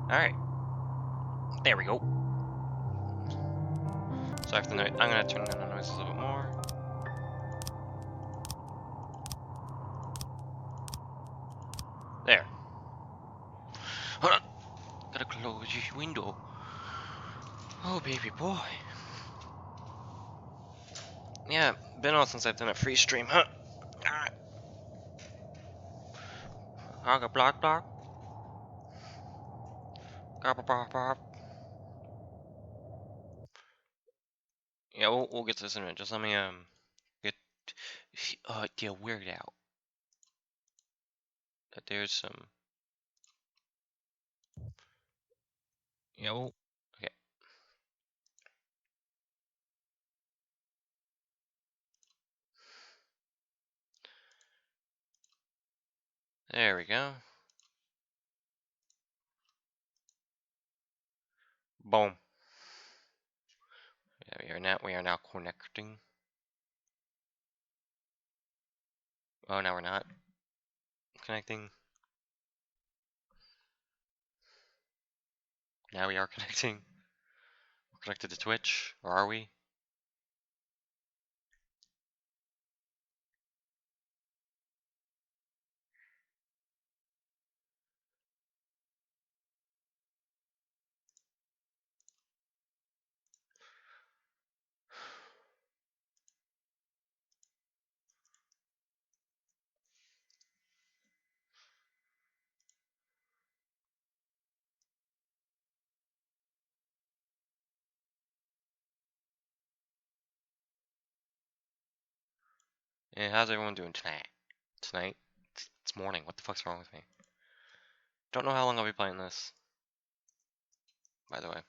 Alright. There we go. So I'm gonna turn down the noise a little bit more. There. Hold on. Gotta close this window. Oh, baby boy. Yeah, been on since I've done a Freestream, huh? Block, block, block. Yeah, we'll get to this in a minute. Just let me get weirded out that there's some. Yeah, okay. There we go. Boom. Yeah, we are now connecting. Oh, now we're not connecting. Now we are connecting. We're connected to Twitch, or are we? Yeah, how's everyone doing tonight? Tonight? It's morning. What the fuck's wrong with me? Don't know how long I'll be playing this, by the way.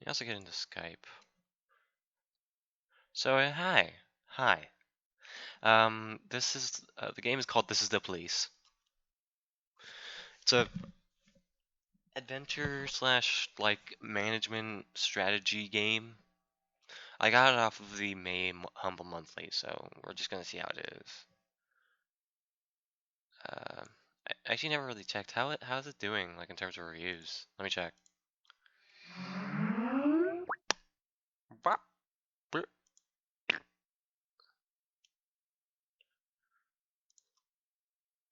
You also get into Skype. So, hi. This is the game is called This Is the Police. It's a adventure slash like management strategy game. I got it off of the May Humble Monthly, so we're just gonna see how it is. I actually never really checked how's it doing, like in terms of reviews. Let me check.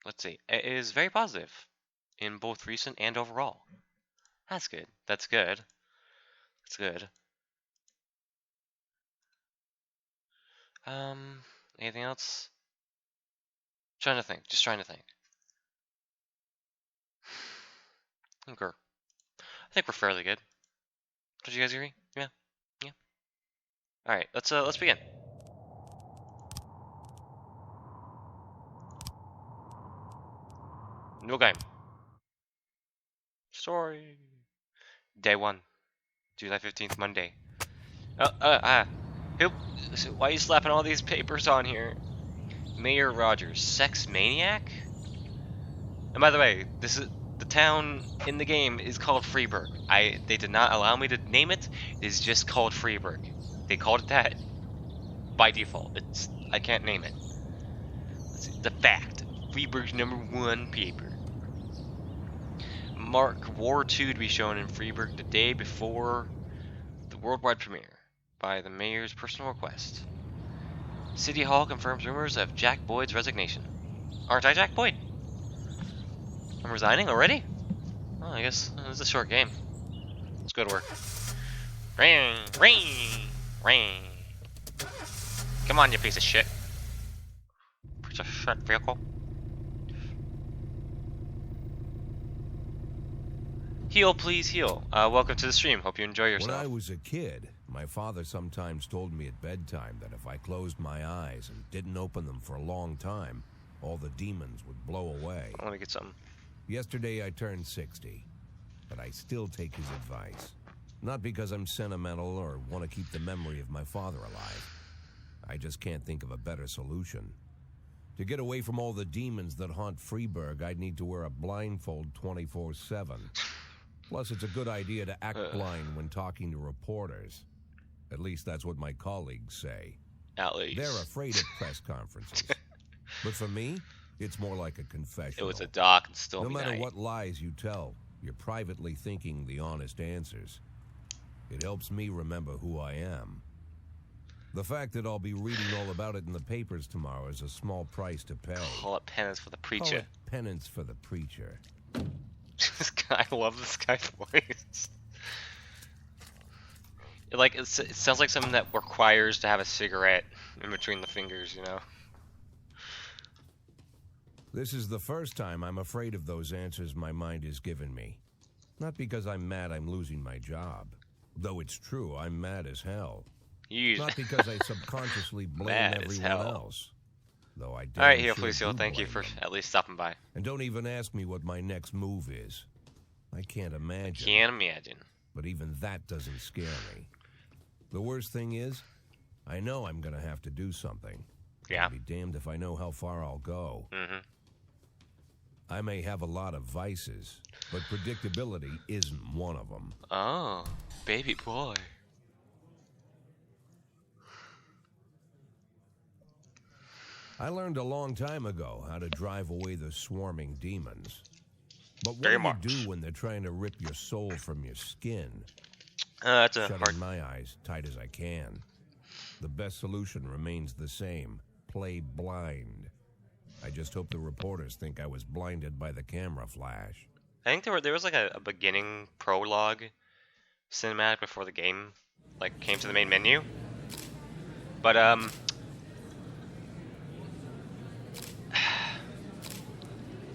Let's see. It is very positive in both recent and overall. That's good. That's good. That's good. Anything else? Trying to think. Just trying to think. Okay. I think we're fairly good. Don't you guys agree? Yeah. Yeah. All right. Let's begin. New game. Story. Day 1. July 15th, Monday. Who? So why are you slapping all these papers on here? Mayor Rogers, sex maniac? And by the way, this is the town in the game is called Freeburg. They did not allow me to name it. It is just called Freeburg. They called it that by default. I can't name it. The fact. Freeburg's #1 paper. Mark War 2 to be shown in Freeburg the day before the worldwide premiere by the mayor's personal request. City Hall confirms rumors of Jack Boyd's resignation. Aren't I Jack Boyd? I'm resigning already? Oh, I guess it's a short game. Let's go to work. Ring, ring, ring. Come on, you piece of shit. Piece of shit vehicle. Heal, please heal. Welcome to the stream. Hope you enjoy yourself. When I was a kid, my father sometimes told me at bedtime that if I closed my eyes and didn't open them for a long time, all the demons would blow away. Let me get some. Yesterday I turned 60. but I still take his advice. Not because I'm sentimental or want to keep the memory of my father alive. I just can't think of a better solution. To get away from all the demons that haunt Freeburg, I'd need to wear a blindfold 24/7. Plus, it's a good idea to act blind when talking to reporters. At least that's what my colleagues say. At least. They're afraid of press conferences. But for me, it's more like a confessional. It was a doc and still No matter night. what lies you tell, you're privately thinking the honest answers. It helps me remember who I am. The fact that I'll be reading all about it in the papers tomorrow is a small price to pay. Call it penance for the Call preacher. it penance for the preacher. This guy, I love this guy's voice. It sounds like something that requires to have a cigarette in between the fingers, you know? This is the first time I'm afraid of those answers my mind has given me. Not because I'm mad I'm losing my job. Though it's true, I'm mad as hell. Not because I subconsciously blame everyone else. Though I damn Alright, here, sure Felicio, do thank you blame for them. at least stopping by. And don't even ask me what my next move is. I can't imagine. Can't imagine. But even that doesn't scare me. The worst thing is, I know I'm gonna have to do something. Yeah. I'll be damned if I know how far I'll go. Mm-hmm. I may have a lot of vices, but predictability isn't one of them. Oh, baby boy. I learned a long time ago how to drive away the swarming demons. But what Very do much. you do when they're trying to rip your soul from your skin? That's a Shutting hard... my eyes tight as I can. The best solution remains the same. Play blind. I just hope the reporters think I was blinded by the camera flash. I think there was like a beginning prologue cinematic before the game like came to the main menu. But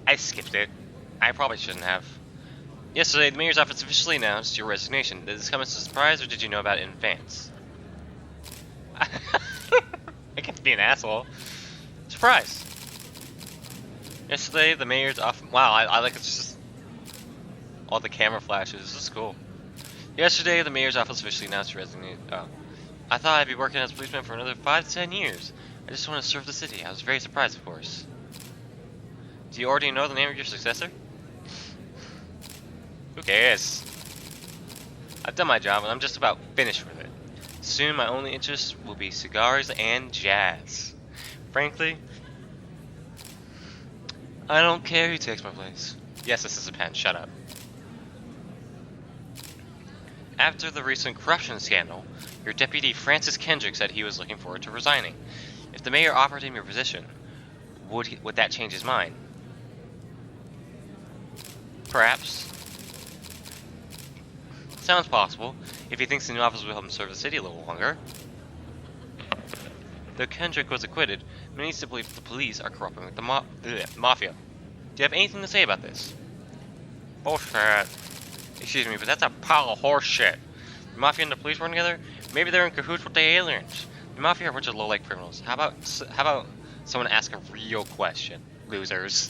I skipped it. I probably shouldn't have. Yesterday, the mayor's office officially announced your resignation. Did this come as a surprise, or did you know about it in advance? I get to be an asshole. Surprise! Yesterday, the mayor's office. Wow, I like it's just all the camera flashes. This is cool. Yesterday, the mayor's office officially announced your resignation. Oh, I thought I'd be working as a policeman for another 5 to 10 years. I just want to serve the city. I was very surprised, of course. Do you already know the name of your successor? Who cares? I've done my job and I'm just about finished with it. Soon my only interest will be cigars and jazz. Frankly, I don't care who takes my place. Yes, this is a pen, shut up. After the recent corruption scandal, your deputy Francis Kendrick said he was looking forward to resigning. If the mayor offered him your position, would that change his mind? Perhaps. Sounds possible, if he thinks the new office will help him serve the city a little longer. Though Kendrick was acquitted, many still believe the police are corrupting with the mafia. Do you have anything to say about this? Bullshit. Excuse me, but that's a pile of horse shit. The mafia and the police work together? Maybe they're in cahoots with the aliens. The mafia are a bunch of low-like criminals. How about someone ask a real question, losers?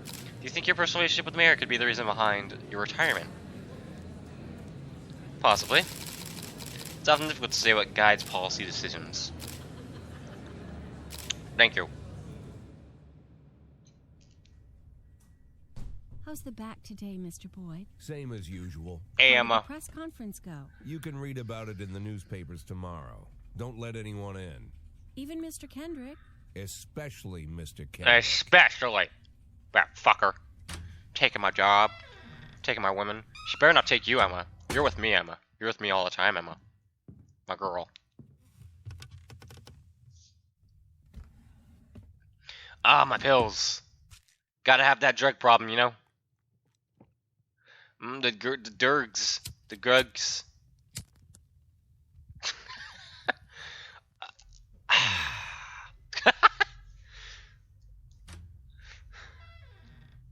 Do you think your personal relationship with the mayor could be the reason behind your retirement? Possibly. It's often difficult to say what guides policy decisions. Thank you. How's the back today, Mr. Boyd? Same as usual. Hey, How did Emma. the press conference go? You can read about it in the newspapers tomorrow. Don't let anyone in. Even Mr. Kendrick? Especially Mr. Kent. Especially that fucker. Taking my job. Taking my women. She better not take you, Emma. You're with me, Emma. You're with me all the time, Emma. My girl. Ah, my pills. Gotta have that drug problem, you know? The drugs. The drugs.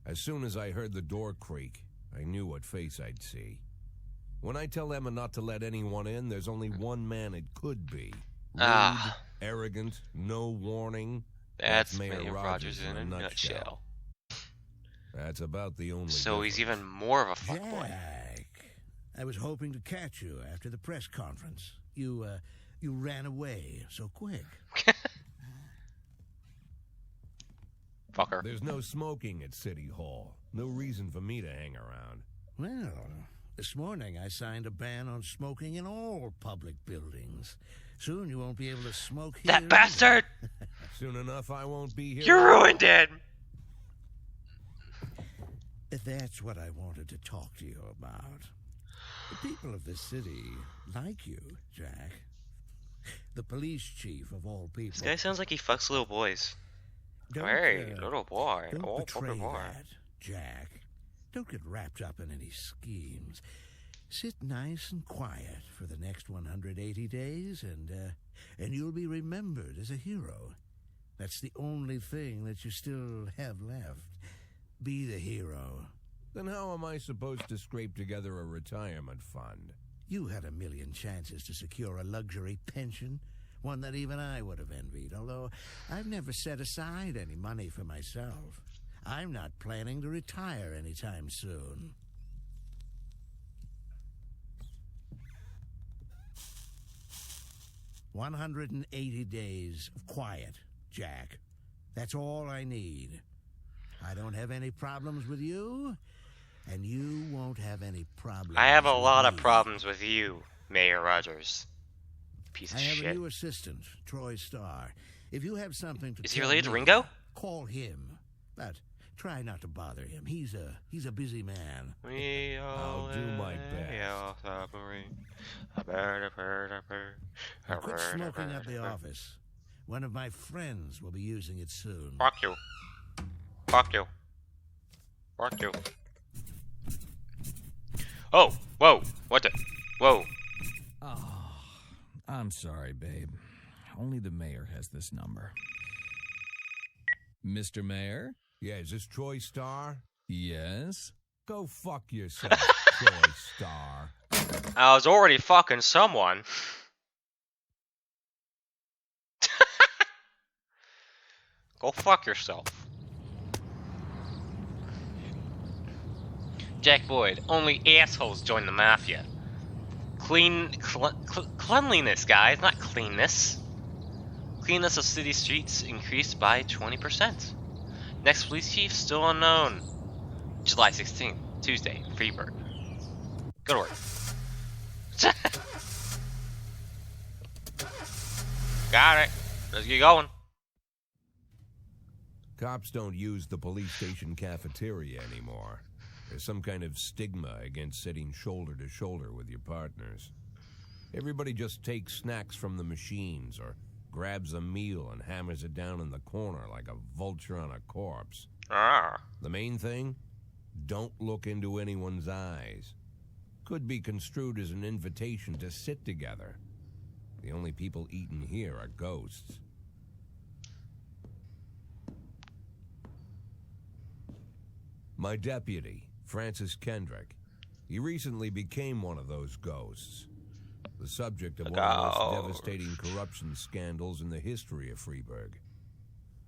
As soon as I heard the door creak, I knew what face I'd see. When I tell Emma not to let anyone in, there's only one man it could be. Rude, arrogant, no warning. That's Mayor Rogers in a nutshell. That's about the only So he's difference. even more of a fuckboy. Jack, I was hoping to catch you after the press conference. You ran away so quick. Fucker. There's no smoking at City Hall. No reason for me to hang around. Well, this morning I signed a ban on smoking in all public buildings. Soon you won't be able to smoke here. That bastard! Soon enough, I won't be here. You ruined it! That's what I wanted to talk to you about. The people of this city like you, Jack. The police chief of all people. This guy sounds like he fucks little boys. Hey, little boy. Don't Oh, betray fucking boy. that, Jack. Don't get wrapped up in any schemes. Sit nice and quiet for the next 180 days, and you'll be remembered as a hero. That's the only thing that you still have left. Be the hero. Then how am I supposed to scrape together a retirement fund? You had a million chances to secure a luxury pension, one that even I would have envied, although I've never set aside any money for myself. I'm not planning to retire anytime soon. "180 days of quiet, Jack. That's all I need. I don't have any problems with you, and you won't have any problems. I have a with lot of me. problems with you, Mayor Rogers. Piece of I have shit. a new assistant, Troy Starr. If you have something to Is he tell related to me, Ringo? call him. But try not to bother him. He's a busy man. I'll do my best. And quit smoking up the office. One of my friends will be using it soon. Fuck you. Fuck you. Fuck you. Oh, whoa, what the? Whoa. Oh, I'm sorry, babe. Only the mayor has this number. Mr. Mayor? Yeah, is this Troy Starr? Yes? Go fuck yourself, Troy Starr. I was already fucking someone. Go fuck yourself. Jack Boyd, only assholes join the mafia. Cleanliness, guys, not cleanness. Cleanness of city streets increased by 20%. Next police chief still unknown. July 16th, Tuesday, Freeburg. Go to work. Got it. Let's get going. Cops don't use the police station cafeteria anymore. There's some kind of stigma against sitting shoulder to shoulder with your partners. Everybody just takes snacks from the machines or grabs a meal and hammers it down in the corner like a vulture on a corpse. Ah. The main thing? Don't look into anyone's eyes. Could be construed as an invitation to sit together. The only people eating here are ghosts. My deputy, Francis Kendrick. He recently became one of those ghosts. The subject of one of the most devastating corruption scandals in the history of Freeburg.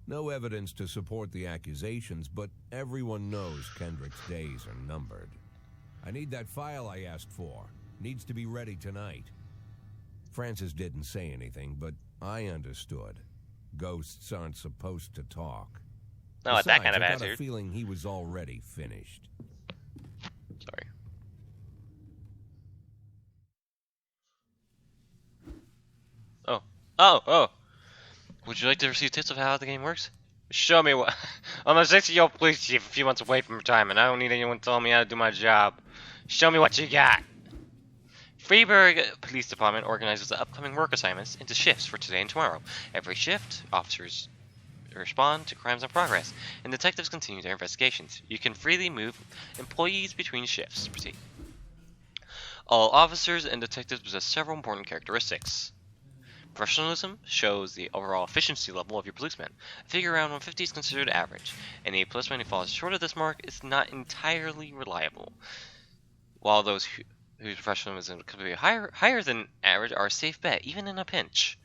No evidence to support the accusations, but everyone knows Kendrick's days are numbered. I need that file I asked for. Needs to be ready tonight. Francis didn't say anything, but I understood. Ghosts aren't supposed to talk. Not that kind of Besides, I got a attitude. feeling he was already finished. Sorry. Oh. Would you like to receive tips of how the game works? Show me what. I'm a 60-year-old police chief a few months away from retirement. I don't need anyone telling me how to do my job. Show me what you got. Freeburg Police Department organizes the upcoming work assignments into shifts for today and tomorrow. Every shift, officers respond to crimes in progress, and detectives continue their investigations. You can freely move employees between shifts. Proceed. All officers and detectives possess several important characteristics. Professionalism shows the overall efficiency level of your policeman. A figure around 150 is considered average. Any policeman who falls short of this mark is not entirely reliable. While those whose professionalism could be higher than average are a safe bet, even in a pinch.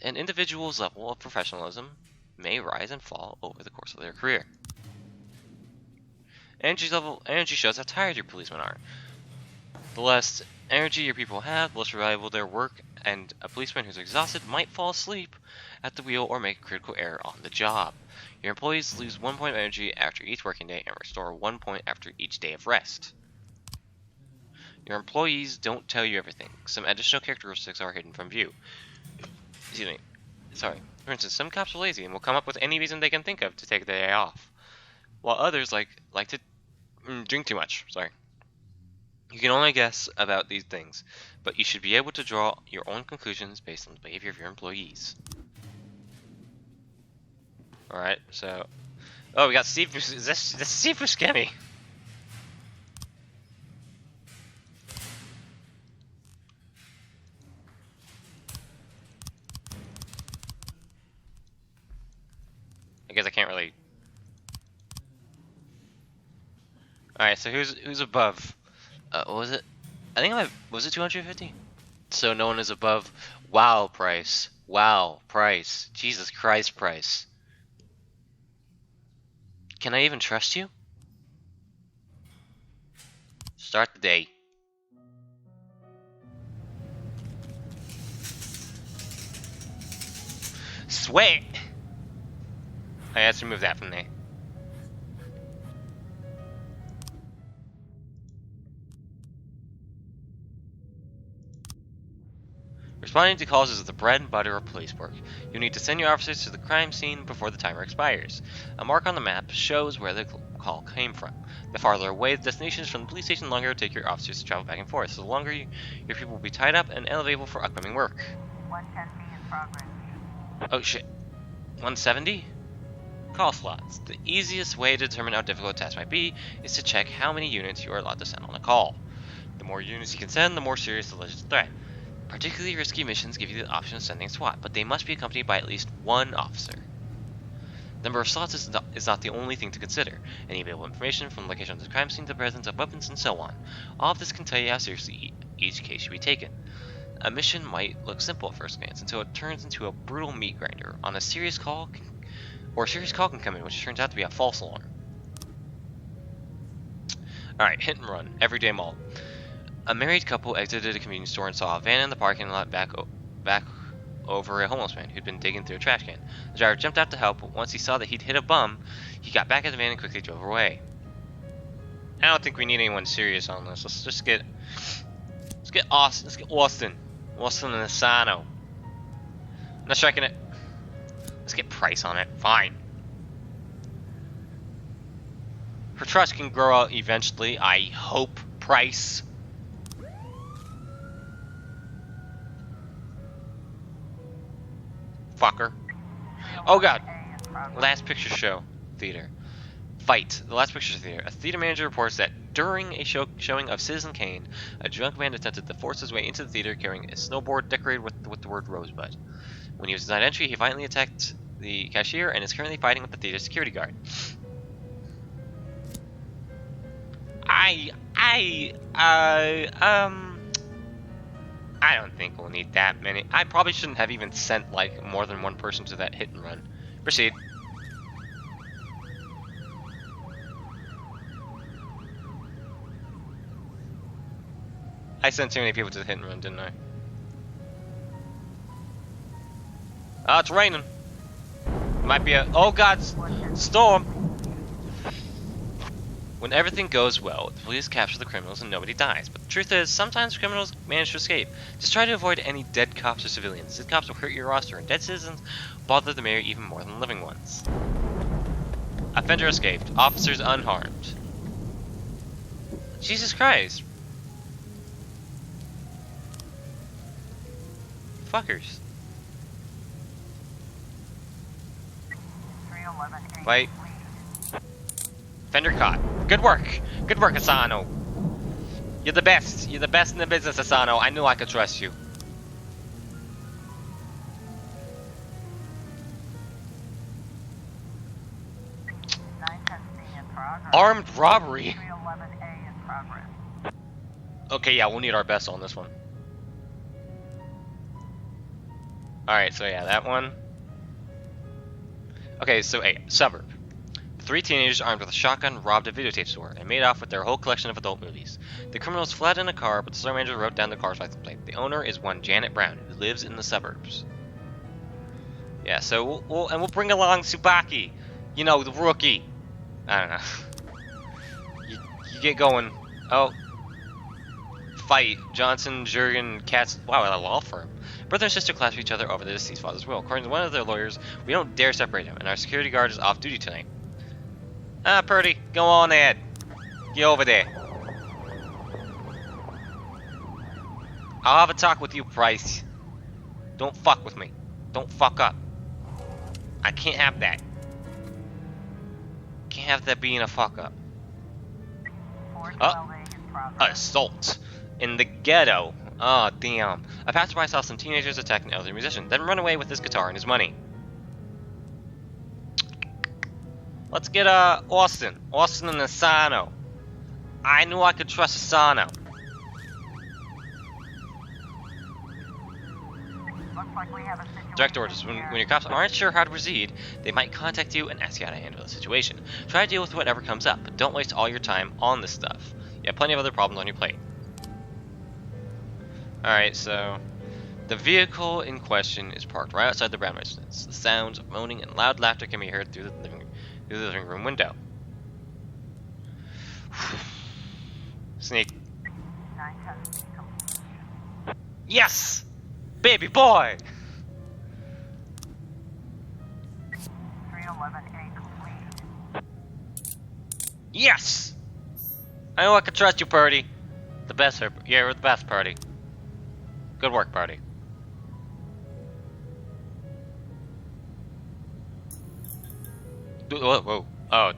An individual's level of professionalism may rise and fall over the course of their career. Energy shows how tired your policemen are. The less energy your people have, the less reliable their work, and a policeman who's exhausted might fall asleep at the wheel or make a critical error on the job. Your employees lose 1 point of energy after each working day and restore 1 point after each day of rest. Your employees don't tell you everything. Some additional characteristics are hidden from view. Excuse me. Sorry. For instance, some cops are lazy and will come up with any reason they can think of to take the day off, while others like to drink too much. Sorry. You can only guess about these things, but you should be able to draw your own conclusions based on the behavior of your employees. Alright, so... Oh, we got Steve... Is this Steve Buscemi? I guess I can't really... Alright, so who's above? What was it? I think was it 250? So no one is above wow price. Wow price. Jesus Christ price. Can I even trust you? Start the day. Sweat! I have to remove that from there. Responding to calls is the bread and butter of police work. You need to send your officers to the crime scene before the timer expires. A mark on the map shows where the call came from. The farther away the destination is from the police station, the longer it will take your officers to travel back and forth. So the longer your people will be tied up and unavailable for upcoming work. 110B in progress. Oh shit. 170? Call slots. The easiest way to determine how difficult a task might be is to check how many units you are allowed to send on a call. The more units you can send, the more serious the alleged threat. Particularly risky missions give you the option of sending a SWAT, but they must be accompanied by at least one officer. The number of slots is not the only thing to consider. Any available information from the location of the crime scene to the presence of weapons and so on. All of this can tell you how seriously each case should be taken. A mission might look simple at first glance until it turns into a brutal meat grinder. A serious call can come in, which turns out to be a false alarm. Alright, hit and run. Everyday mall. A married couple exited a convenience store and saw a van in the parking lot back over a homeless man who'd been digging through a trash can. The driver jumped out to help, but once he saw that he'd hit a bum, he got back at the van and quickly drove away. I don't think we need anyone serious on this. Let's just get Austin. Let's get Austin and Asano. I'm not striking it. Let's get Price on it. Fine. Her trust can grow out eventually. I hope. Price. Fucker. Oh god. Last Picture Show Theater. Fight. The Last Picture Theater. A theater manager reports that during a showing of Citizen Kane, a drunk man attempted to force his way into the theater carrying a snowboard decorated with the word Rosebud. When he was denied entry, he violently attacked the cashier and is currently fighting with the theater security guard. I don't think we'll need that many. I probably shouldn't have even sent like more than one person to that hit and run. Proceed. I sent too many people to the hit and run, didn't I? Oh, it's raining. Might be a... Oh god, storm! When everything goes well, the police capture the criminals and nobody dies. But the truth is, sometimes criminals manage to escape. Just try to avoid any dead cops or civilians. Dead cops will hurt your roster, and dead citizens bother the mayor even more than living ones. Offender escaped. Officers unharmed. Jesus Christ. Fuckers. Wait. Offender caught. Good work. Good work, Asano. You're the best. You're the best in the business, Asano. I knew I could trust you. Armed robbery. Okay, yeah, we'll need our best on this one. Alright, so yeah, that one. Okay, so A, suburb. The 3 teenagers armed with a shotgun robbed a videotape store and made off with their whole collection of adult movies. The criminals fled in a car, but the store manager wrote down the car's license plate. The owner is one Janet Brown, who lives in the suburbs. Yeah, so we'll bring along Tsubaki, you know, the rookie. I don't know. You get going. Oh, fight Johnson, Jurgen, Katz. Wow, a law firm. Brother and sister clasp each other over the deceased father's will. According to one of their lawyers, we don't dare separate them, and our security guard is off duty tonight. Ah, Purdy, go on ahead. Get over there. I'll have a talk with you, Price. Don't fuck with me. Don't fuck up. I can't have that. Can't have that being a fuck up. Assault in the ghetto. Oh, damn. A passerby saw some teenagers attack an elderly musician, then run away with his guitar and his money. Let's get Austin and Asano. I knew I could trust Asano. Looks like we have a situation. Direct orders. When your cops aren't sure how to proceed, they might contact you and ask you how to handle the situation. Try to deal with whatever comes up, but don't waste all your time on this stuff. You have plenty of other problems on your plate. Alright, so the vehicle in question is parked right outside the Brown residence. The sounds of moaning and loud laughter can be heard through the living room window. Sneak. 910 complete. Yes! Baby boy! 311A complete. Yes! I know I can trust you, Purdy. The best, yeah, we're the best, Purdy. Good work, Purdy. Whoa, whoa. Oh,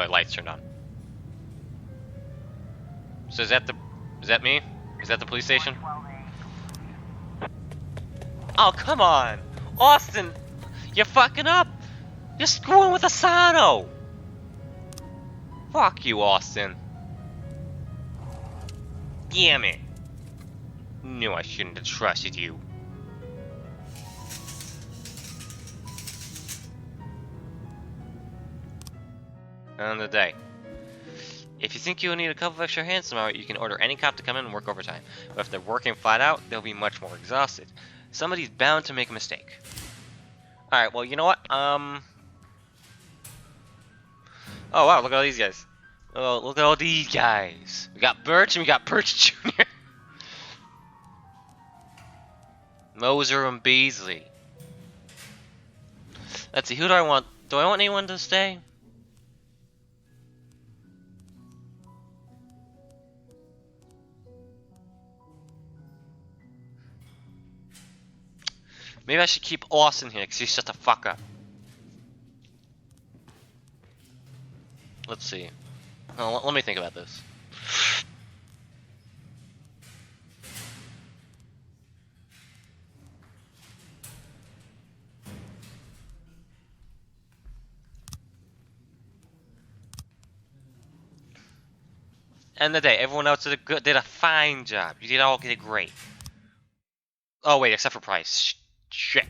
lights turned on. So is that me? Is that the police station? 12A. Oh, come on! Austin! You're fucking up! You're screwing with Asano! Fuck you, Austin. Damn it. Knew I shouldn't have trusted you. On the day. If you think you'll need a couple of extra hands tomorrow, you can order any cop to come in and work overtime. But if they're working flat out, they'll be much more exhausted. Somebody's bound to make a mistake. Alright, well, you know what? Oh, wow, look at all these guys. Oh, look at all these guys. We got Birch and we got Birch Jr. Moser and Beasley. Let's see, who do I want? Do I want anyone to stay? Maybe I should keep Austin here because he's shut the fuck up. Let's see. Oh, let me think about this. End of the day, everyone else did a fine job. You did great. Oh wait, except for Price. Shit.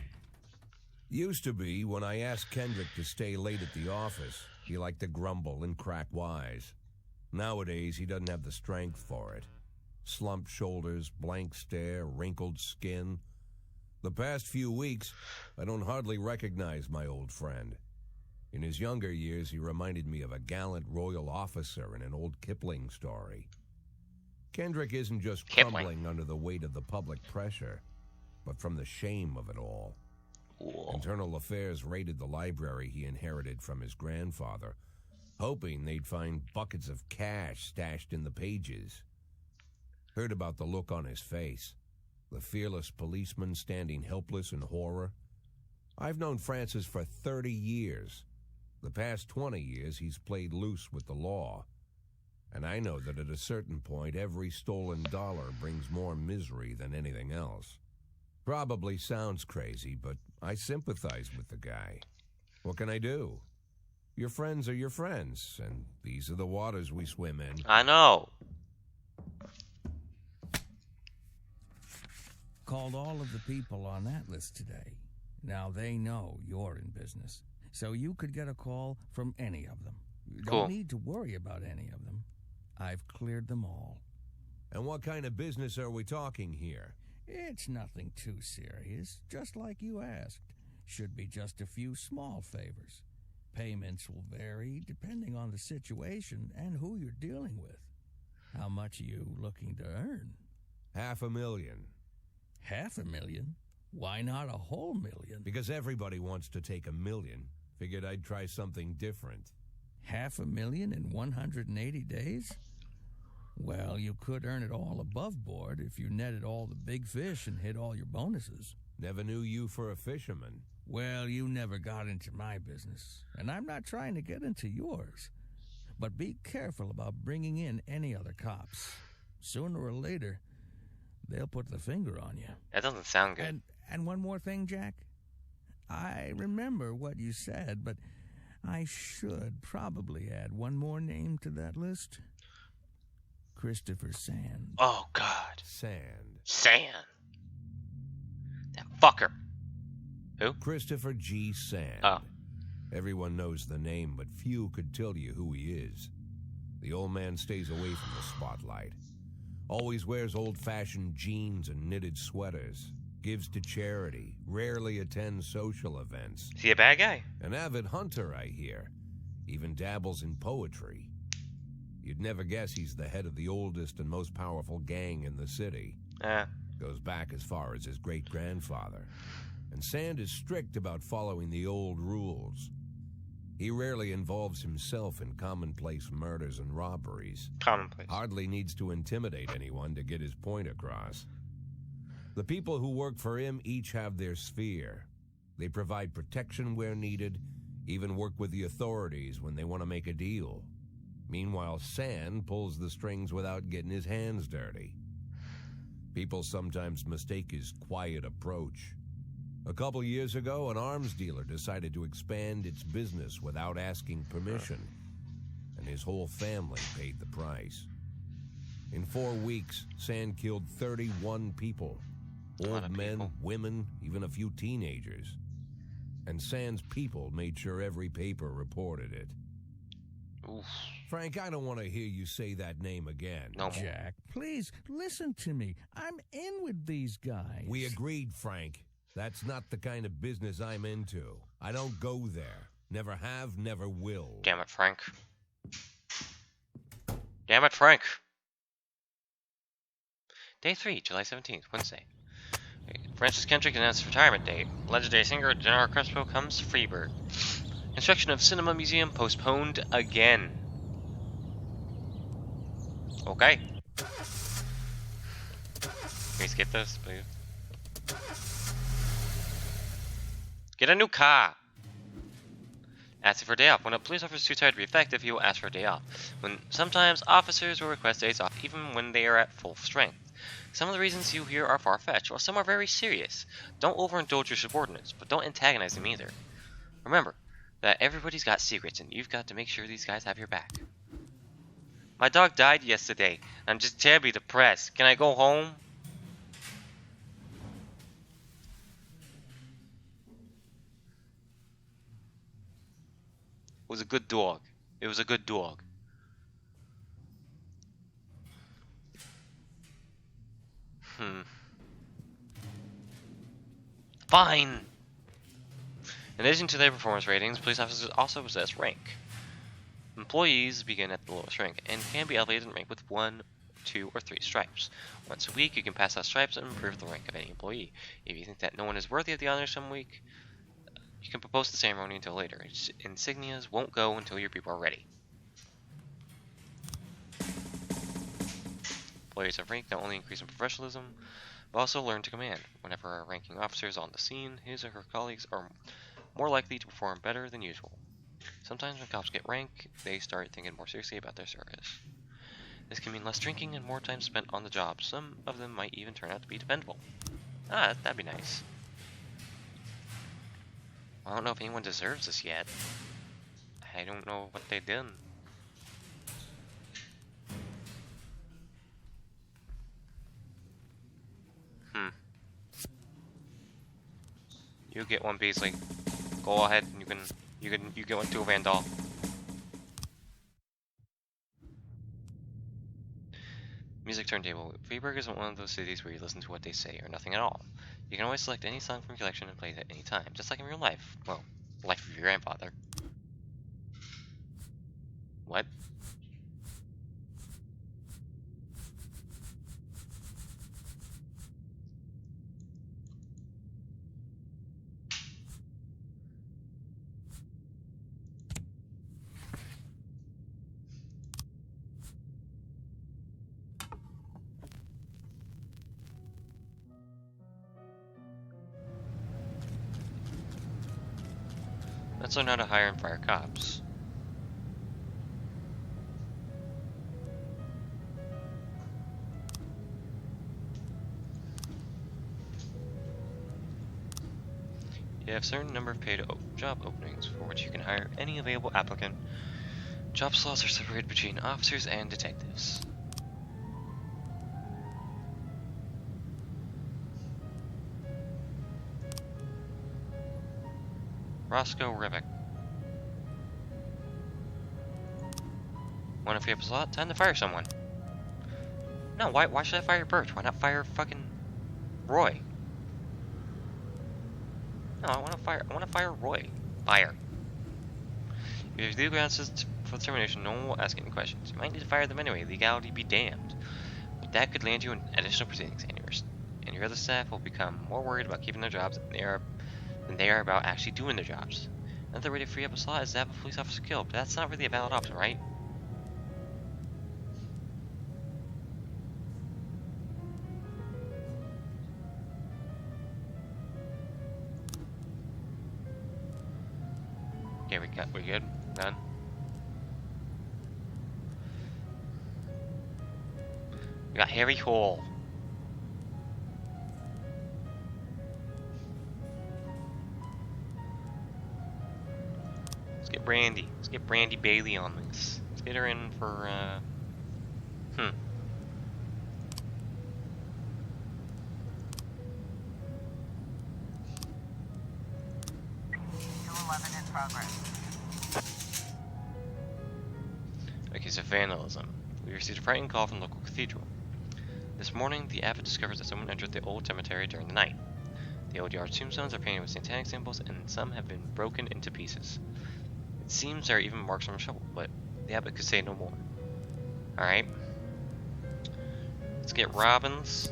Used to be when I asked Kendrick to stay late at the office, he liked to grumble and crack wise. Nowadays, he doesn't have the strength for it. Slumped shoulders, blank stare, wrinkled skin. The past few weeks, I don't hardly recognize my old friend. In his younger years, he reminded me of a gallant royal officer in an old Kipling story. Kendrick isn't just crumbling under the weight of the public pressure, but from the shame of it all. Cool. Internal Affairs raided the library he inherited from his grandfather, hoping they'd find buckets of cash stashed in the pages. Heard about the look on his face, the fearless policeman standing helpless in horror. I've known Francis for 30 years. The past 20 years, he's played loose with the law. And I know that at a certain point, every stolen dollar brings more misery than anything else. Probably sounds crazy, but I sympathize with the guy. What can I do? Your friends are your friends, and these are the waters we swim in. I know. Called all of the people on that list today. Now they know you're in business. so you could get a call from any of them. You Cool. don't need to worry about any of them. I've cleared them all. And what kind of business are we talking here? It's nothing too serious, just like you asked. Should be just a few small favors. Payments will vary depending on the situation and who you're dealing with. How much are you looking to earn? $500,000. $500,000? Why not a whole million? Because everybody wants to take $1 million. Figured I'd try something different. $500,000 in 180 days? Well, you could earn it all above board if you netted all the big fish and hit all your bonuses. Never knew you for a fisherman. Well, you never got into my business, and I'm not trying to get into yours. But be careful about bringing in any other cops. Sooner or later, they'll put the finger on you. That doesn't sound good. And one more thing, Jack. I remember what you said, but I should probably add one more name to that list. Christopher Sand. Oh, God. Sand. Sand. That fucker. Who? Christopher G. Sand. Oh. Everyone knows the name, but few could tell you who he is. The old man stays away from the spotlight. Always wears old-fashioned jeans and knitted sweaters. Gives to charity. Rarely attends social events. Is he a bad guy? An avid hunter, I hear. Even dabbles in poetry. You'd never guess he's the head of the oldest and most powerful gang in the city. Goes back as far as his great-grandfather. And Sand is strict about following the old rules. He rarely involves himself in commonplace murders and robberies. Commonplace. Hardly needs to intimidate anyone to get his point across. The people who work for him each have their sphere. They provide protection where needed, even work with the authorities when they want to make a deal. Meanwhile, Sand pulls the strings without getting his hands dirty. People sometimes mistake his quiet approach. A couple years ago, an arms dealer decided to expand its business without asking permission, and his whole family paid the price. In 4 weeks, Sand killed 31 people. Old men, people. women, even a few teenagers. And Sand's people made sure every paper reported it. Oof. Frank, I don't want to hear you say that name again. No more. Jack, please, listen to me. I'm in with these guys. We agreed, Frank. That's not the kind of business I'm into. I don't go there. Never have, never will. Damn it, Frank. Damn it, Frank. Day 3, July 17th, Wednesday. Francis Kendrick announced his retirement date. Legendary singer Gennaro Crespo comes to Freeburg. Construction of Cinema Museum postponed again. Okay. Can we skip this, please? Get a new car! Asking for a day off. When a police officer is too tired to be effective, he will ask for a day off. Sometimes officers will request days off even when they are at full strength. Some of the reasons you hear are far-fetched, while some are very serious. Don't overindulge your subordinates, but don't antagonize them either. Remember that everybody's got secrets, and you've got to make sure these guys have your back. My dog died yesterday. I'm just terribly depressed. Can I go home? It was a good dog. It was a good dog. Fine. In addition to their performance ratings, police officers also possess rank. Employees begin at the lowest rank and can be elevated in rank with 1, 2, or 3 stripes. Once a week, you can pass out stripes and improve the rank of any employee. If you think that no one is worthy of the honor some week, you can propose the ceremony until later. Insignias won't go until your people are ready. Employees of rank not only increase in professionalism, but also learn to command. Whenever a ranking officer is on the scene, his or her colleagues are more likely to perform better than usual. Sometimes when cops get rank, they start thinking more seriously about their service. This can mean less drinking and more time spent on the job. Some of them might even turn out to be dependable. That'd be nice. I don't know if anyone deserves this yet. I don't know what they've done. You get one Beasley. Go ahead and You get one to a Vandal. Music turntable. Freeburg isn't one of those cities where you listen to what they say or nothing at all. You can always select any song from your collection and play it at any time, just like in real life. Well, life of your grandfather. What? Let's learn how to hire and fire cops. You have a certain number of paid job openings for which you can hire any available applicant. Job slots are separated between officers and detectives. Roscoe Rivik. Want to free up a slot? Time to fire someone. No, why should I fire Birch? Why not fire fucking Roy? No, I want to fire Roy. Fire. If you have legal grounds for termination, no one will ask any questions. You might need to fire them anyway. Legality be damned. But that could land you in additional proceedings, and your other staff will become more worried about keeping their jobs than they are about actually doing their jobs. Another way to free up a slot is to have a police officer killed, but that's not really a valid option, right? Okay, we good? Done? We got Harry Hall. Let's get Brandy. Let's get Brandy Bailey on this. Let's get her in for, 211 in progress. Okay, so vandalism. We received a frightening call from the local cathedral. This morning, the abbot discovers that someone entered the old cemetery during the night. The old yard tombstones are painted with satanic symbols, and some have been broken into pieces. It seems there are even marks from a shovel, but the abbot could say no more. Alright. Let's get Robbins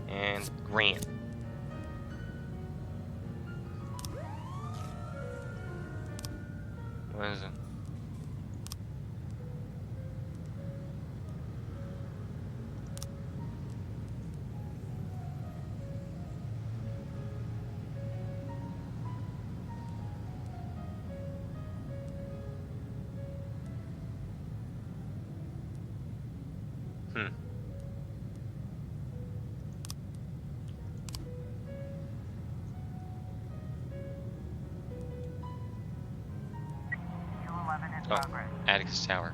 and Grant. What is it? Oh, Atticus Tower.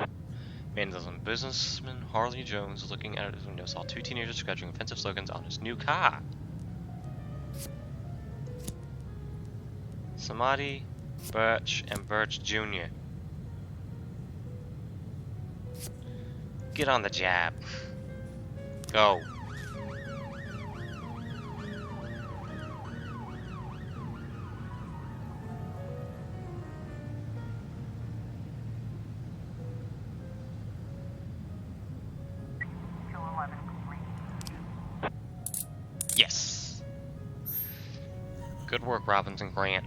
Vandalism. Businessman Harley Jones, looking out of his window, saw two teenagers scratching offensive slogans on his new car. Samadhi, Birch, and Birch Jr. Get on the job. Go. Yes. Good work, Robbins and Grant.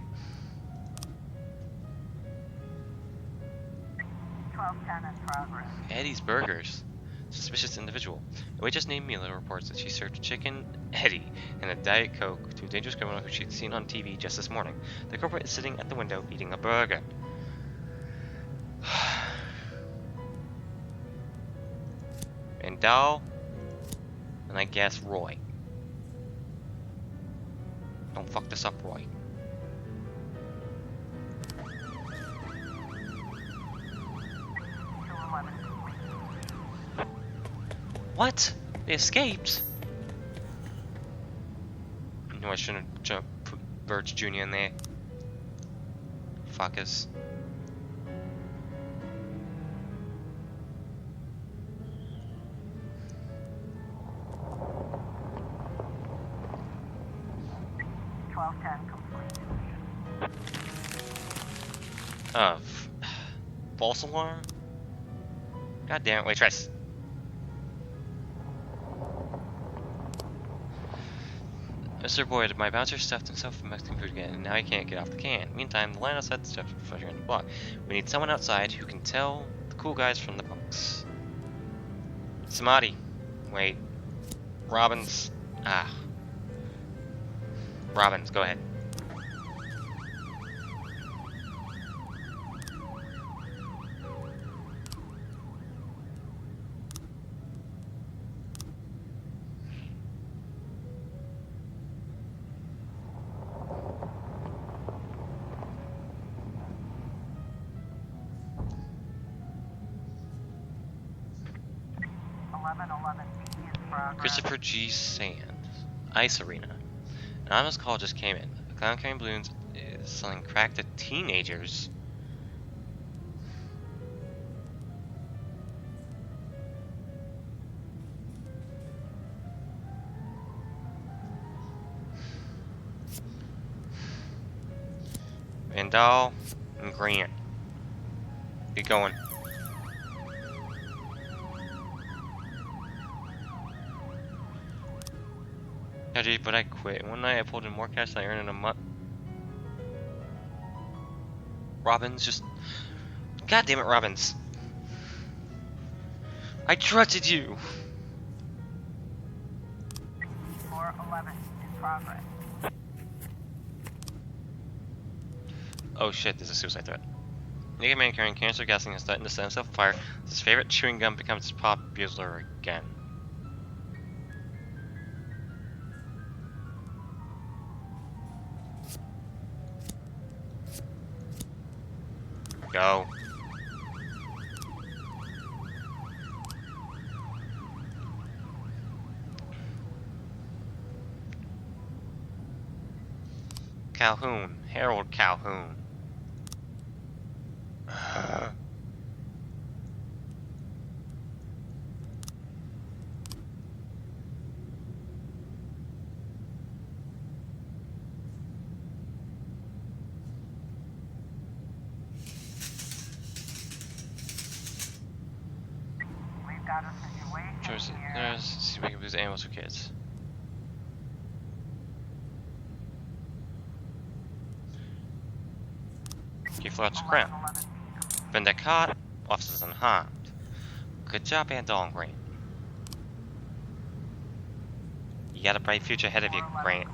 1210 in progress. Eddie's Burgers. Suspicious individual. A waitress named Mila reports that she served chicken Eddie and a Diet Coke to a dangerous criminal who she'd seen on TV just this morning. The culprit is sitting at the window eating a burger. Vandal, and I guess Roy. Don't fuck this up, Roy. What? They escaped? No, I shouldn't have put Birch Jr. in there. motherfuckers. Complete. False alarm? God damn it, waitress. Mr. Boyd, my bouncer stuffed himself with Mexican food again, and now he can't get off the can. Meantime, the line outside the stuff is fluttering the block. We need someone outside who can tell the cool guys from the punks. Samadhi. Wait. Robbins. Robbins, go ahead. Christopher G. Sand. Ice Arena. An anonymous call just came in. A clown carrying balloons is selling crack to teenagers. Vandal and Grant. Get going. But I quit. One night I pulled in more cash than I earned in a month. Robbins, just... God damn it, Robbins. I trusted you. 411 in progress. Oh shit, there's a suicide threat. Naked man carrying cancer gasoline has threatened to set himself afire. His favorite chewing gum becomes popular again. Go. Calhoun. Harold Calhoun. Got a situation here. Let's see if we can use animals for kids. Key floats cramp. Vendor caught, officers unharmed. Good job, Vandal and Grant. You got a bright future ahead of you, Grant.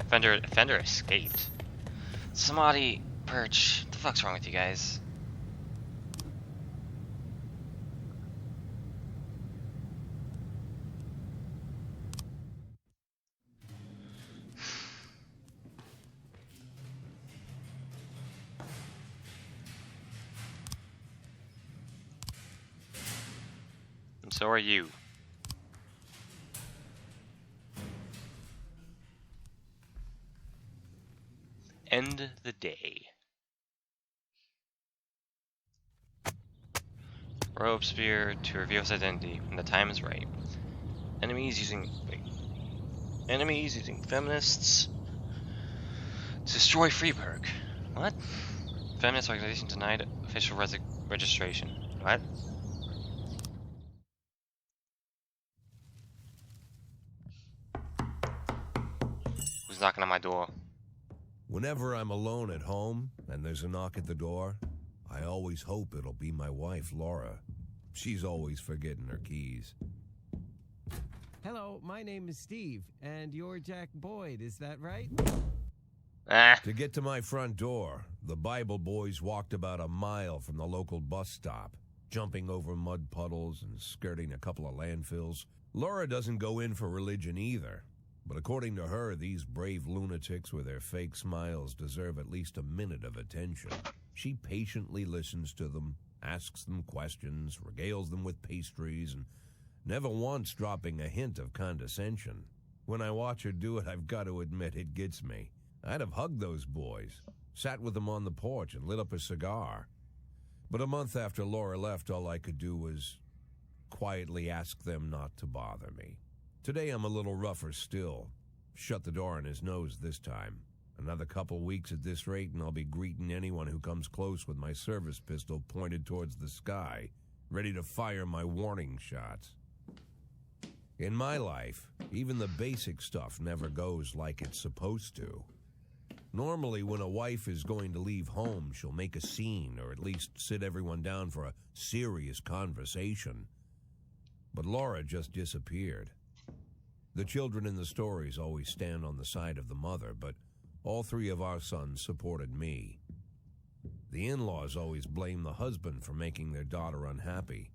Fender escaped. Samadhi, Perch, what the fuck's wrong with you guys? And so are you. End the day. Robespierre to reveal his identity when the time is right. Enemies using feminists to destroy Freeburg. What? Feminist organization denied official registration. What? Who's knocking on my door? Whenever I'm alone at home and there's a knock at the door, I always hope it'll be my wife, Laura. She's always forgetting her keys. Hello, my name is Steve, and you're Jack Boyd, is that right? To get to my front door, the Bible boys walked about a mile from the local bus stop, jumping over mud puddles and skirting a couple of landfills. Laura doesn't go in for religion either. But according to her, these brave lunatics with their fake smiles deserve at least a minute of attention. She patiently listens to them, asks them questions, regales them with pastries, and never once dropping a hint of condescension. When I watch her do it, I've got to admit it gets me. I'd have hugged those boys, sat with them on the porch and lit up a cigar. But a month after Laura left, all I could do was quietly ask them not to bother me. Today I'm a little rougher still. Shut the door on his nose this time. Another couple weeks at this rate and I'll be greeting anyone who comes close with my service pistol pointed towards the sky, ready to fire my warning shots. In my life, even the basic stuff never goes like it's supposed to. Normally, when a wife is going to leave home, she'll make a scene or at least sit everyone down for a serious conversation. But Laura just disappeared. The children in the stories always stand on the side of the mother, but all three of our sons supported me. The in-laws always blame the husband for making their daughter unhappy.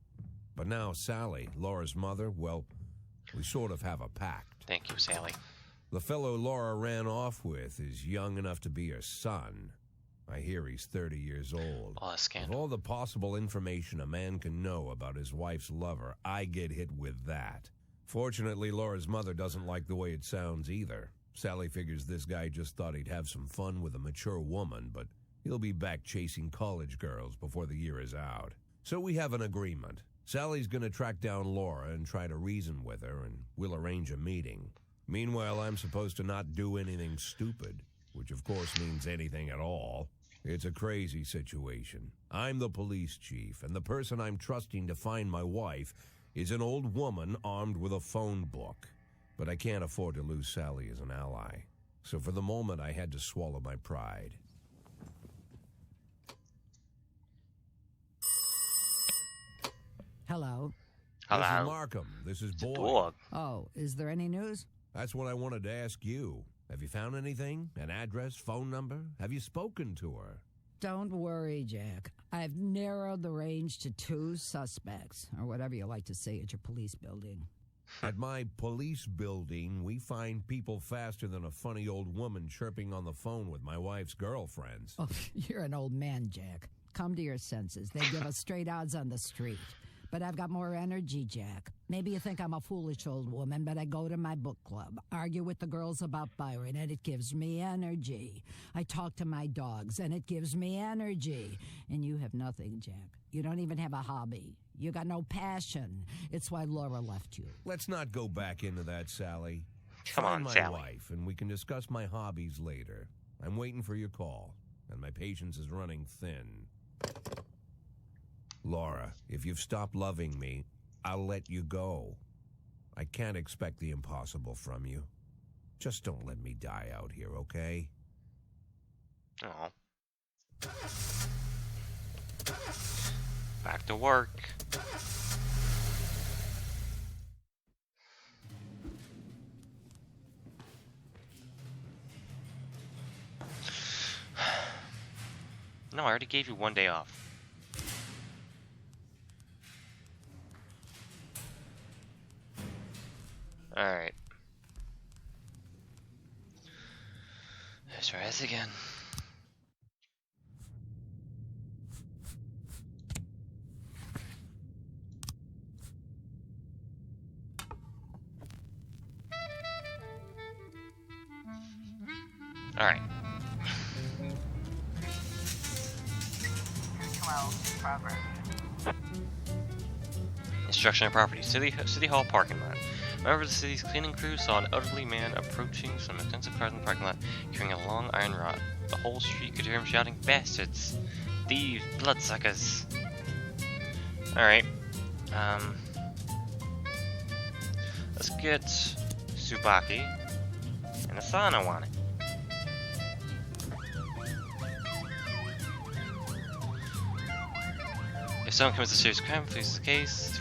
But now Sally, Laura's mother, well, we sort of have a pact. Thank you, Sally. The fellow Laura ran off with is young enough to be her son. I hear he's 30 years old. Oh, a Of scandal. all the possible information a man can know about his wife's lover, I get hit with that. Fortunately, Laura's mother doesn't like the way it sounds either. Sally figures this guy just thought he'd have some fun with a mature woman, but he'll be back chasing college girls before the year is out. So we have an agreement. Sally's gonna track down Laura and try to reason with her, and we'll arrange a meeting. Meanwhile, I'm supposed to not do anything stupid, which of course means anything at all. It's a crazy situation. I'm the police chief, and the person I'm trusting to find my wife is an old woman armed with a phone book. But I can't afford to lose Sally as an ally. So for the moment, I had to swallow my pride. Hello. This is Hello. Markham. This is Boyd. Dog. Oh, is there any news? That's what I wanted to ask you. Have you found anything? An address, phone number? Have you spoken to her? Don't worry, Jack. I've narrowed the range to 2 suspects, or whatever you like to say at your police building. At my police building, we find people faster than a funny old woman chirping on the phone with my wife's girlfriends. Oh, you're an old man, Jack. Come to your senses. They give us straight odds on the street. But I've got more energy, Jack. Maybe you think I'm a foolish old woman, but I go to my book club, argue with the girls about Byron, and it gives me energy. I talk to my dogs, and it gives me energy. And you have nothing, Jack. You don't even have a hobby. You got no passion. It's why Laura left you. Let's not go back into that, Sally. Come Find on, my Sally. wife, and we can discuss my hobbies later. I'm waiting for your call, and my patience is running thin. Laura, if you've stopped loving me, I'll let you go. I can't expect the impossible from you. Just don't let me die out here, okay? Oh. Back to work. No, I already gave you 1 day off. Alright. Let's try this again. Alright. 212 in progress. Instruction of property. City Hall parking lot. Members of the city's cleaning crew saw an elderly man approaching some expensive cars in the parking lot carrying a long iron rod. The whole street could hear him shouting, "Bastards! Thieves! Bloodsuckers!" Alright. Let's get Tsubaki and Asana on it. If someone commits a serious crime, flees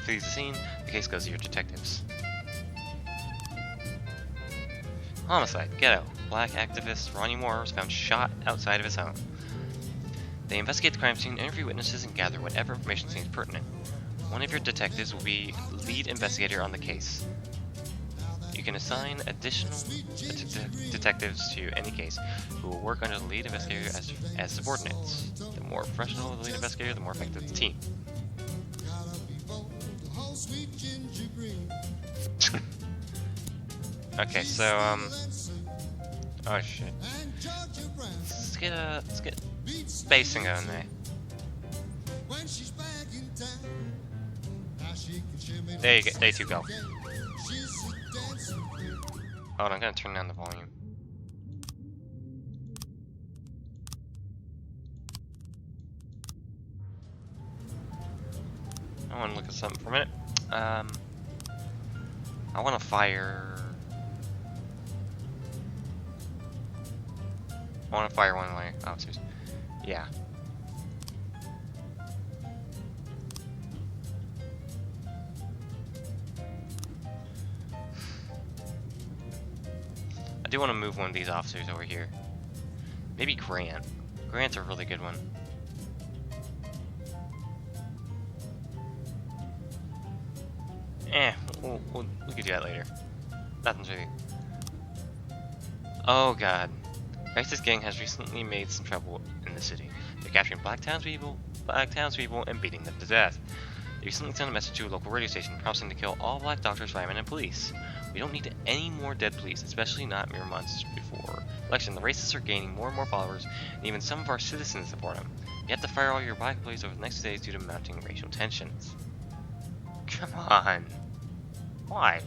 the scene, the case goes to your detectives. Homicide, ghetto. Black activist Ronnie Moore was found shot outside of his home. They investigate the crime scene, interview witnesses, and gather whatever information seems pertinent. One of your detectives will be lead investigator on the case. You can assign additional detectives to any case who will work under the lead investigator as subordinates. The more professional the lead investigator, the more effective the team. Okay, so, oh shit. Let's get spacing on there. There you go. There you go. Hold on, I'm gonna turn down the volume. I want to look at something for a minute. I want to fire. I want to fire one way. Oh, seriously. Yeah. I do want to move one of these officers over here. Maybe Grant. Grant's a really good one. We could do that later. Nothing's really. Oh god. Rice's gang has recently made some trouble in the city. They're capturing black townspeople, and beating them to death. They recently sent a message to a local radio station promising to kill all black doctors, firemen, and police. We don't need any more dead police, especially not mere months before election. The racists are gaining more and more followers, and even some of our citizens support them. You have to fire all your black employees over the next 2 days due to mounting racial tensions. Come on. Why?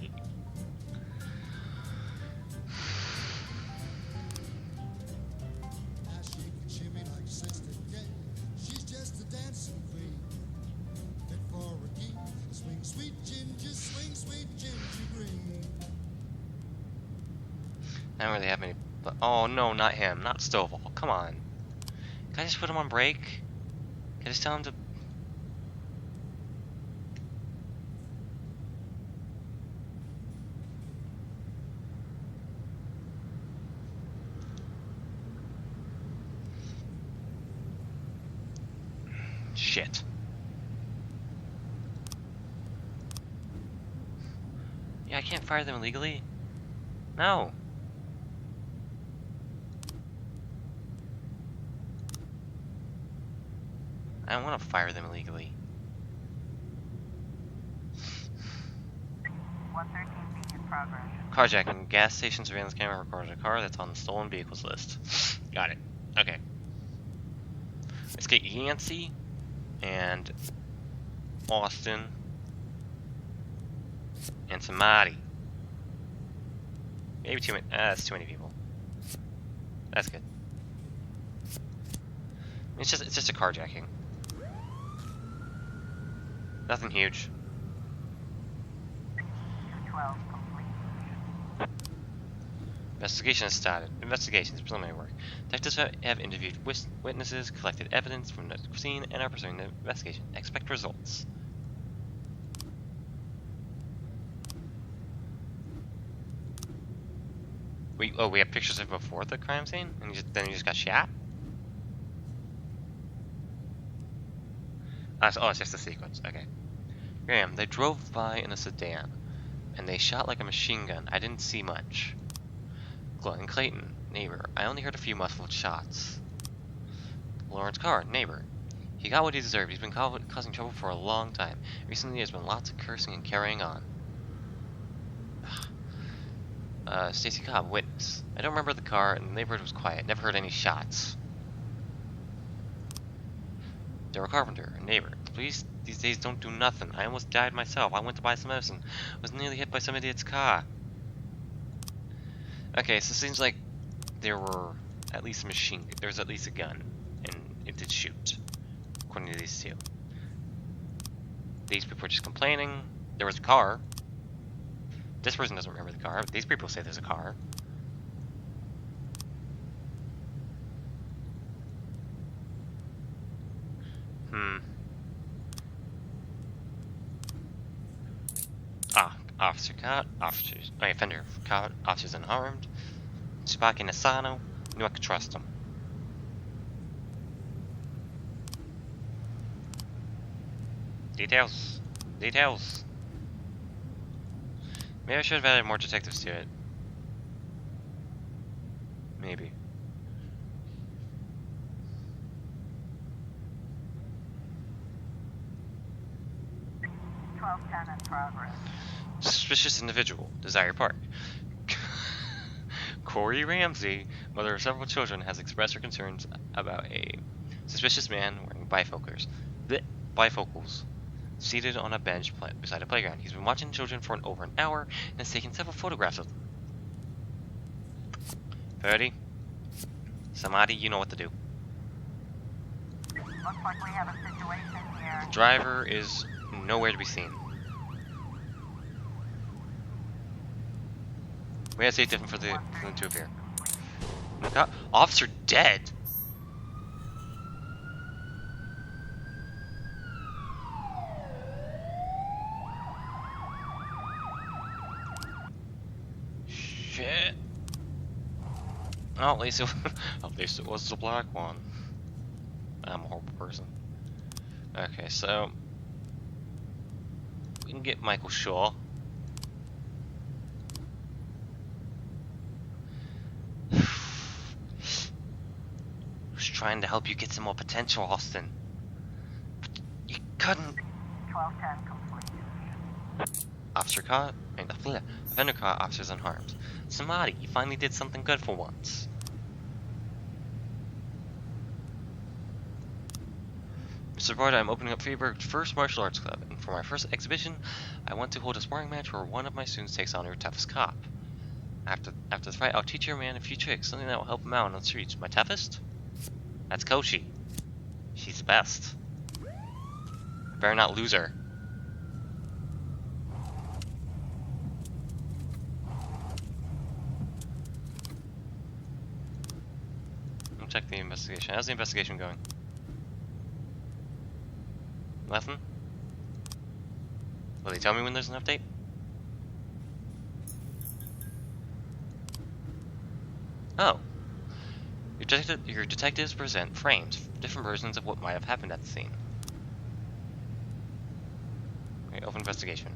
I don't really have any. Oh no, not him. Not Stovall. Come on. Can I just put him on break? Can I just tell him to. Shit. Yeah, I can't fire them illegally. No. I don't want to fire them illegally. 113B in progress. Carjacking. Gas station surveillance camera recorded a car that's on the stolen vehicles list. Got it. Okay. Let's get Yancey and Austin and Samadi. Maybe too many. That's too many people. That's good. It's just a carjacking. Nothing huge. 212 complete. Investigation has started. Investigations, preliminary work. Detectives have interviewed witnesses, collected evidence from the scene, and are pursuing the investigation. Expect results. We have pictures of before the crime scene, and then he just got shot. Oh, it's just a sequence. Okay. Graham, they drove by in a sedan, and they shot like a machine gun. I didn't see much. Glenn Clayton, neighbor. I only heard a few muffled shots. Lawrence Carr, neighbor. He got what he deserved. He's been causing trouble for a long time. Recently, there's been lots of cursing and carrying on. Stacy Cobb, witness. I don't remember the car, and the neighborhood was quiet. Never heard any shots. Daryl Carpenter, neighbor. The police these days don't do nothing. I almost died myself. I went to buy some medicine. Was nearly hit by some idiot's car. Okay, so it seems like there were at least there was at least a gun, and it did shoot, according to these two. These people were just complaining. There was a car. This person doesn't remember the car, but these people say there's a car. Officer caught, offender caught, officers unarmed. Tsubaki Nasano, knew I could trust him. Details. Details. Maybe I should have added more detectives to it. Maybe. In progress. Suspicious individual. Desire Park. Corey Ramsey, mother of several children, has expressed her concerns about a suspicious man wearing bifocals seated on a bench beside a playground. He's been watching children for over an hour and has taken several photographs of them. Purdy, Samadi, you know what to do. Looks like we have a situation here. The driver is nowhere to be seen. We gotta say different for the two of here. God, officer dead. Shit. Oh, at least it was the black one. I'm a horrible person. Okay, so we can get Michael Shaw. Was trying to help you get some more potential, Austin. But you couldn't. 1210 complete. Officer caught. Offender caught. Officers unharmed. Samadi, you finally did something good for once. Mr. Reporter, I'm opening up Freeburg's first martial arts club, and for my first exhibition, I want to hold a sparring match where one of my students takes on your toughest cop. After the fight, I'll teach your man a few tricks, something that will help him out on the streets. My toughest? That's Koshi. She's the best. Better not lose her. Let me check the investigation. How's the investigation going? Nothing? Will they tell me when there's an update? Oh. Your detectives present frames, different versions of what might have happened at the scene. Okay, open investigation.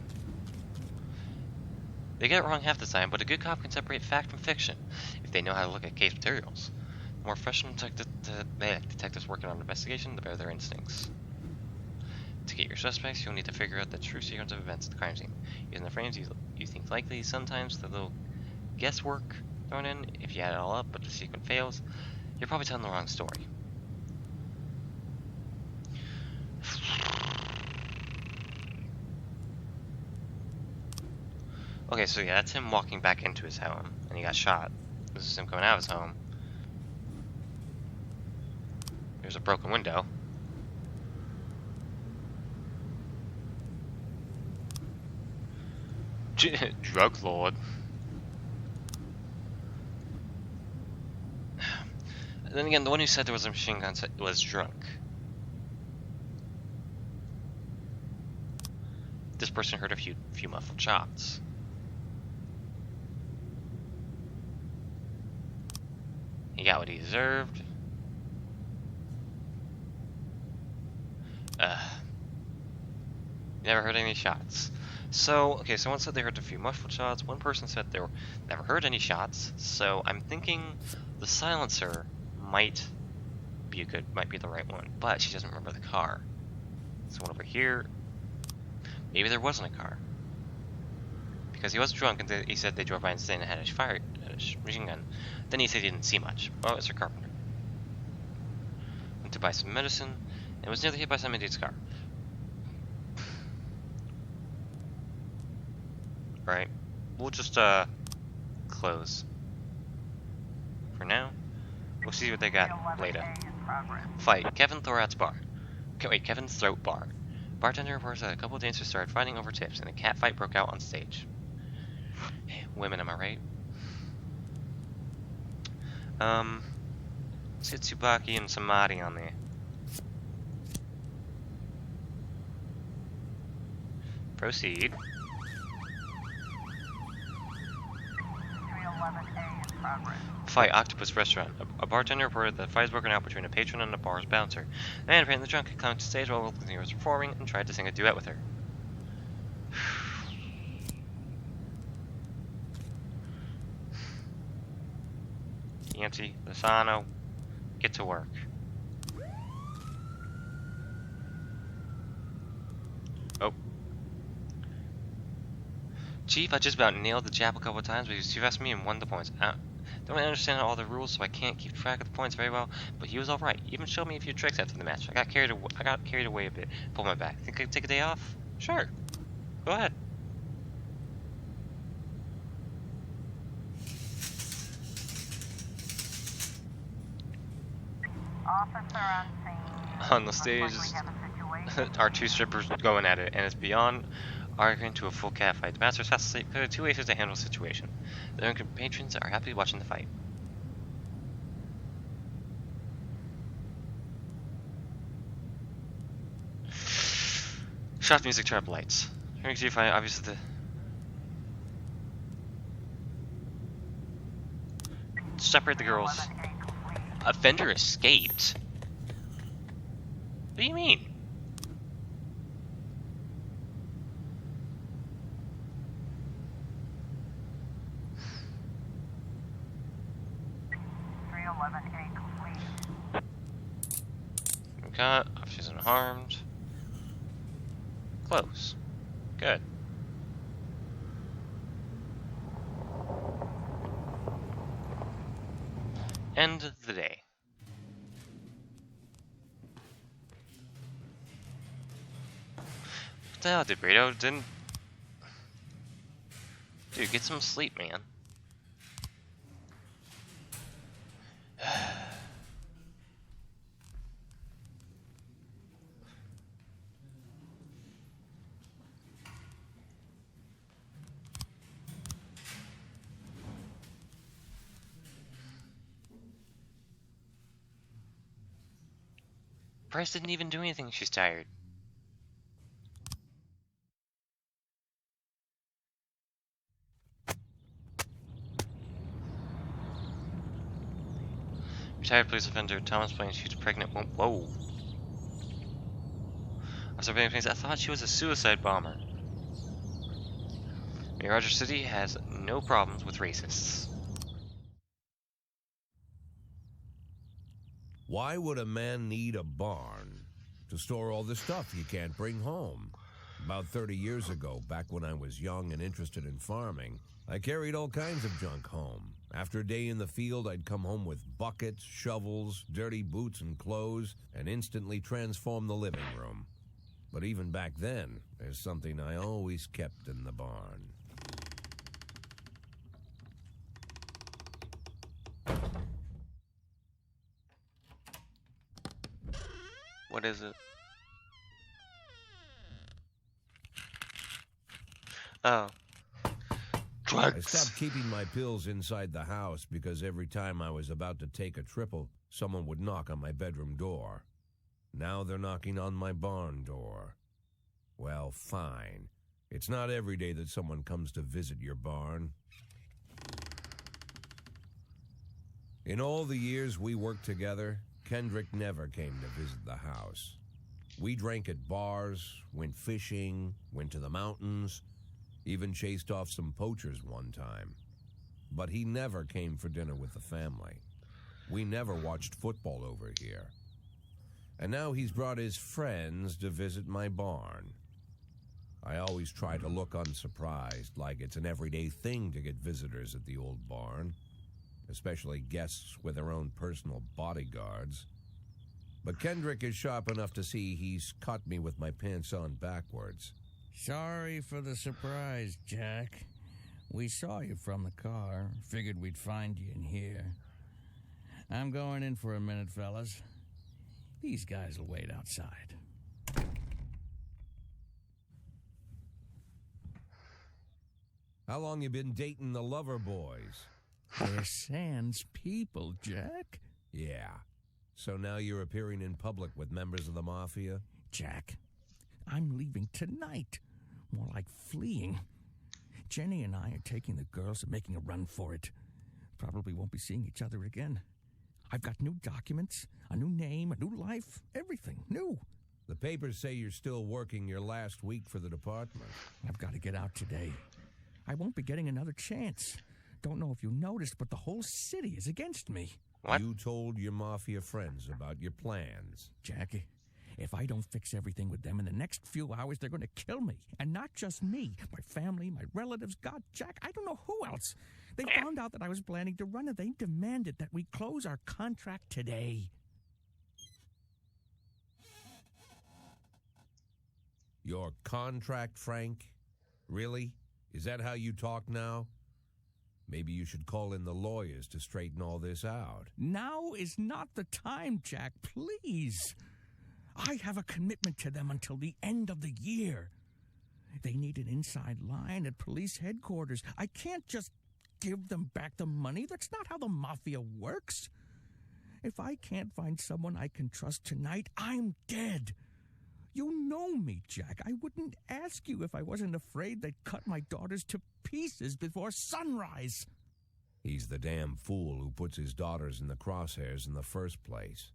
They get it wrong half the time, but a good cop can separate fact from fiction if they know how to look at case materials. The more professional detectives working on an investigation, the better their instincts. To get your suspects, you'll need to figure out the true sequence of events at the crime scene. Using the frames you think likely, sometimes the little guesswork thrown in, if you add it all up but the sequence fails, you're probably telling the wrong story. Okay, so yeah, that's him walking back into his home, and he got shot. This is him coming out of his home. There's a broken window. Drug lord. Then again, the one who said there was a machine gun was drunk. This person heard a few muffled shots. He got what he deserved. Never heard any shots. So, okay, someone said they heard a few muffled shots. One person said they never heard any shots. So I'm thinking the silencer might be the right one, but she doesn't remember the car. So one over here. Maybe there wasn't a car. Because he was drunk and he said they drove by instead and had a machine gun. Then he said he didn't see much. Oh, it's a carpenter. Went to buy some medicine and was nearly hit by some idiot's car. Right. We'll just close for now. We'll see what they got later. Fight. Kevin's throat bar. Bartender reports that a couple of dancers started fighting over tips and a cat fight broke out on stage. Women, am I right? Let's get Tsubaki and Samadhi on there. Proceed. 311A in progress. Fight. Octopus Restaurant. A bartender reported that a fight has broken out between a patron and a bar's bouncer. The man apparently drunk had climbed to stage while the singer was performing and tried to sing a duet with her. Yancy, Lozano, get to work. Oh. Chief, I just about nailed the jab a couple of times, but he was too fast for me and won the points. Don't understand all the rules, so I can't keep track of the points very well, but he was alright. He even showed me a few tricks after the match. I got carried away a bit. Pulled my back. Think I could take a day off? Sure. Go ahead. Officer on scene. On the stage, Looks like we have a situation. our two strippers going at it, and it's beyond arguing to a full cat fight. The masters has to say there are two ways to handle the situation. Their own patrons are happy watching the fight. Shot music, turn up lights. Trying to see if I obviously separate the girls. 11A complete. Offender escaped. What do you mean? Three 11A complete. Got officers unharmed. Close. Good. End of the day. What the hell, Debrito? Didn't... Dude, get some sleep, man. Bryce didn't even do anything. She's tired. Retired police offender Thomas Plain shoots pregnant woman. Whoa. I thought she was a suicide bomber. Mirage City has no problems with racists. Why would a man need a barn? To store all the stuff you can't bring home. About 30 years ago, back when I was young and interested in farming, I carried all kinds of junk home. After a day in the field, I'd come home with buckets, shovels, dirty boots and clothes, and instantly transform the living room. But even back then, there's something I always kept in the barn. What is it? Oh. I Drugs. stopped keeping my pills inside the house because every time I was about to take a triple, someone would knock on my bedroom door. Now they're knocking on my barn door. Well, fine. It's not every day that someone comes to visit your barn. In all the years we worked together, Kendrick never came to visit the house. We drank at bars, went fishing, went to the mountains, even chased off some poachers one time. But he never came for dinner with the family. We never watched football over here. And now he's brought his friends to visit my barn. I always try to look unsurprised, like it's an everyday thing to get visitors at the old barn, especially guests with their own personal bodyguards. But Kendrick is sharp enough to see he's caught me with my pants on backwards. Sorry for the surprise, Jack. We saw you from the car. Figured we'd find you in here. I'm going in for a minute, fellas. These guys will wait outside. How long you been dating the lover boys? They're sans people, Jack. Yeah. So now you're appearing in public with members of the mafia? Jack, I'm leaving tonight. More like fleeing. Jenny and I are taking the girls and making a run for it. Probably won't be seeing each other again. I've got new documents, a new name, a new life, everything new. The papers say you're still working your last week for the department. I've got to get out today. I won't be getting another chance. Don't know if you noticed, but the whole city is against me. What? You told your mafia friends about your plans. Jackie, If I don't fix everything with them in the next few hours, they're going to kill me. And not just me. My family, my relatives, God, Jack, I don't know who else. They found out that I was planning to run, and they demanded that we close our contract today. Your contract, Frank? Really? Is that how you talk now? Maybe you should call in the lawyers to straighten all this out. Now is not the time, Jack, please. I have a commitment to them until the end of the year. They need an inside line at police headquarters. I can't just give them back the money. That's not how the mafia works. If I can't find someone I can trust tonight, I'm dead. You know me, Jack. I wouldn't ask you if I wasn't afraid they'd cut my daughters to pieces before sunrise. He's the damn fool who puts his daughters in the crosshairs in the first place.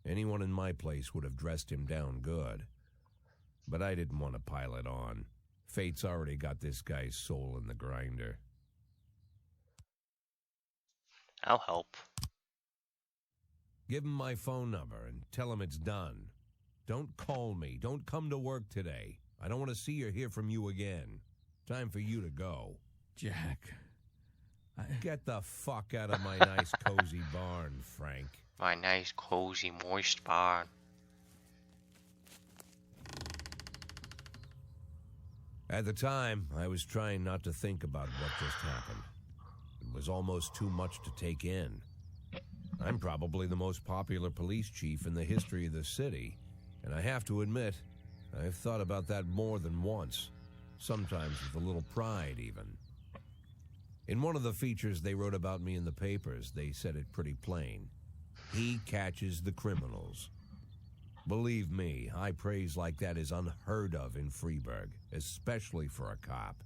Anyone in my place would have dressed him down good. But I didn't want to pile it on. Fate's already got this guy's soul in the grinder. I'll help. Give him my phone number and tell him it's done. Don't call me. Don't come to work today. I don't want to see or hear from you again. Time for you to go. Jack, Get the fuck out of my nice, cozy barn, Frank. My nice, cozy, moist barn. At the time, I was trying not to think about what just happened. It was almost too much to take in. I'm probably the most popular police chief in the history of the city, and I have to admit, I've thought about that more than once, sometimes with a little pride even. In one of the features they wrote about me in the papers, they said it pretty plain. He catches the criminals. Believe me, high praise like that is unheard of in Freeburg, especially for a cop.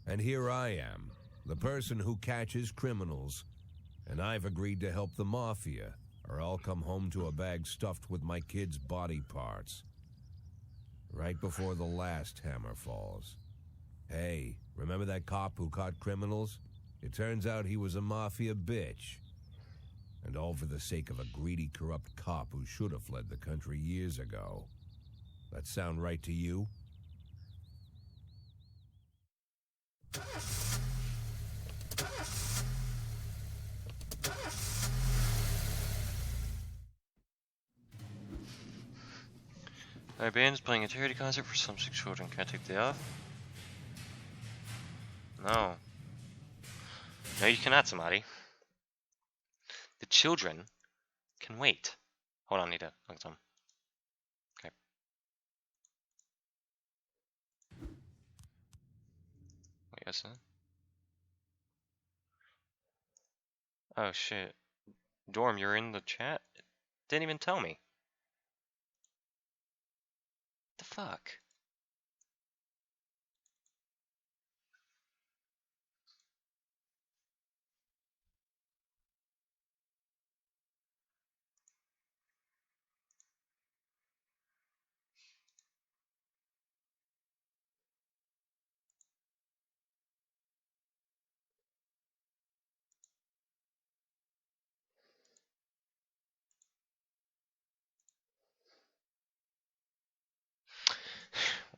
And here I am, the person who catches criminals, and I've agreed to help the mafia, or I'll come home to a bag stuffed with my kids' body parts. Right before the last hammer falls. Hey, remember that cop who caught criminals? It turns out he was a mafia bitch. And all for the sake of a greedy, corrupt cop who should have fled the country years ago. That sound right to you? My band is playing a charity concert for some sick children. Can I take the day off? No. No, you cannot, somebody. The children can wait. Hold on, I need to look at some. Okay. Wait, what's that? Oh shit. Dorm, you're in the chat? Didn't even tell me. The fuck?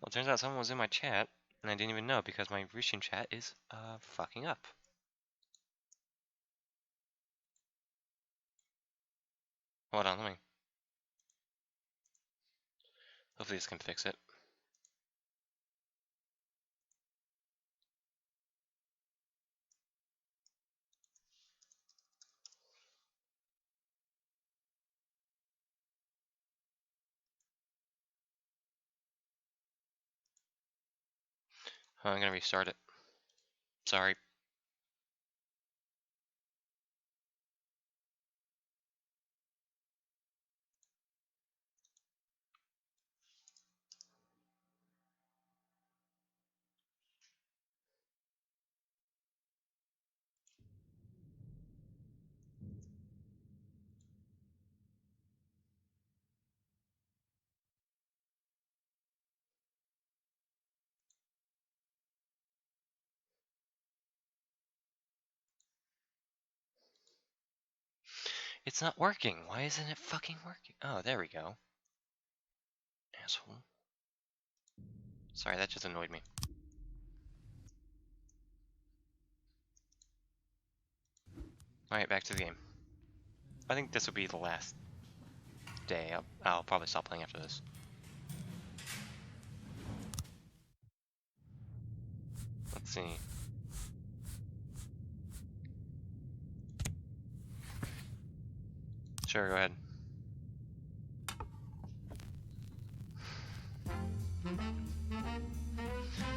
Well, it turns out someone was in my chat, and I didn't even know because my Russian chat is, fucking up. Hold on, let me... Hopefully this can fix it. I'm gonna restart it. Sorry. It's not working. Why isn't it fucking working? Oh, there we go. asshole. Sorry, that just annoyed me. Alright, back to the game. I think this will be the last day. I'll probably stop playing after this. Let's see. Sure, go ahead.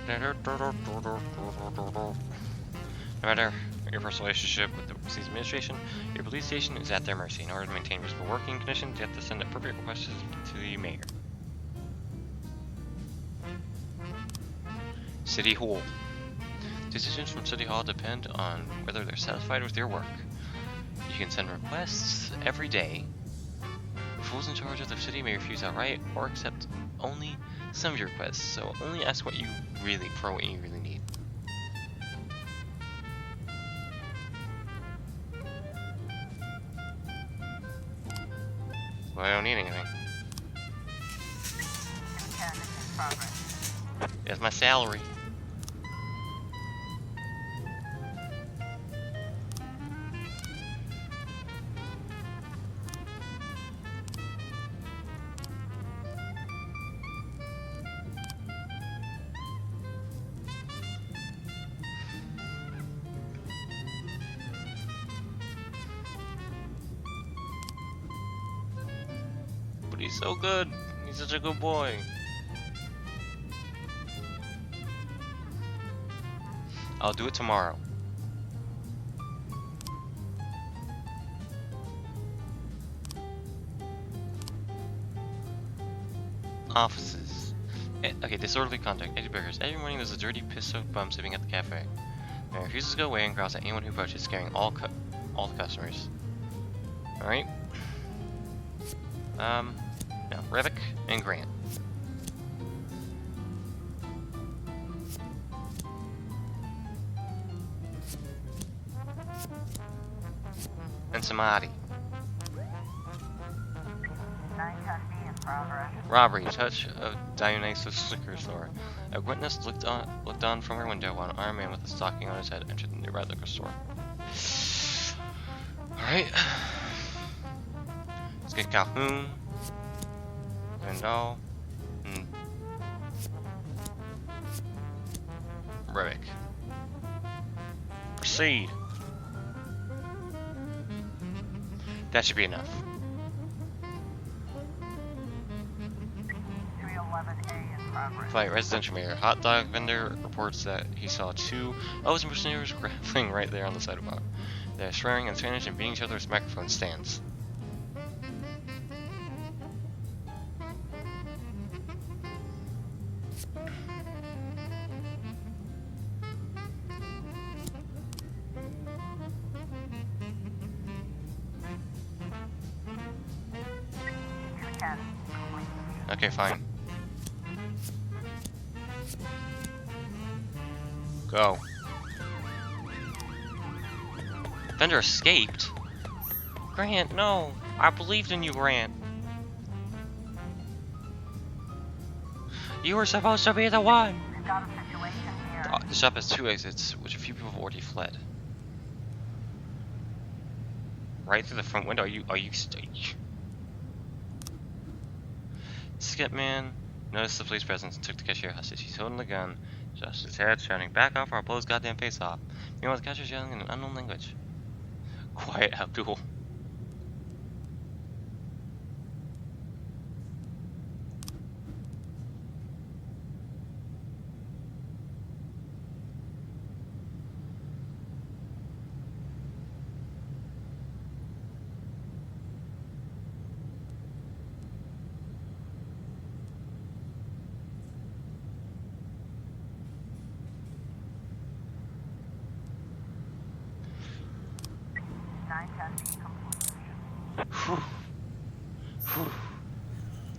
No matter your personal relationship with the city's administration, your police station is at their mercy. In order to maintain reasonable working conditions, you have to send appropriate requests to the mayor. City Hall. Decisions from City Hall depend on whether they're satisfied with your work. You can send requests every day. Those in charge of the city may refuse outright or accept only some of your requests, so only ask what you really need. Well, I don't need anything. There's my salary. He's so good. He's such a good boy. I'll do it tomorrow. Offices. Okay, disorderly conduct. Eddie Burgers. Every morning there's a dirty, piss-soaked bum sitting at the cafe. He refuses to go away and growls at anyone who approaches, scaring all the customers. Alright. No, Revick and Grant. And Samadhi. 910B in progress. Robbery. Touch of Dionysus liquor store. A witness looked on from her window while an armed man with a stocking on his head entered the nearby liquor store. Alright. Let's get Calhoun. Vandal. And Revick. Proceed. That should be enough. 311A in progress. Fight residential mayor. Hot dog vendor reports that he saw two impersonators grappling right there on the sidewalk. They're swearing in Spanish and beating each other with microphone stands. Okay, fine. Go. Vendor escaped? Grant, no! I believed in you, Grant. You were supposed to be the one! We've got a situation here. The shop has two exits, which a few people have already fled. Right through the front window. Are you Skip man noticed the police presence and took the cashier hostage. He's holding the gun, adjusted his head, shouting, "Back off or I'll blow his goddamn face off." Meanwhile, the cashier's yelling in an unknown language. Quiet, Abdul.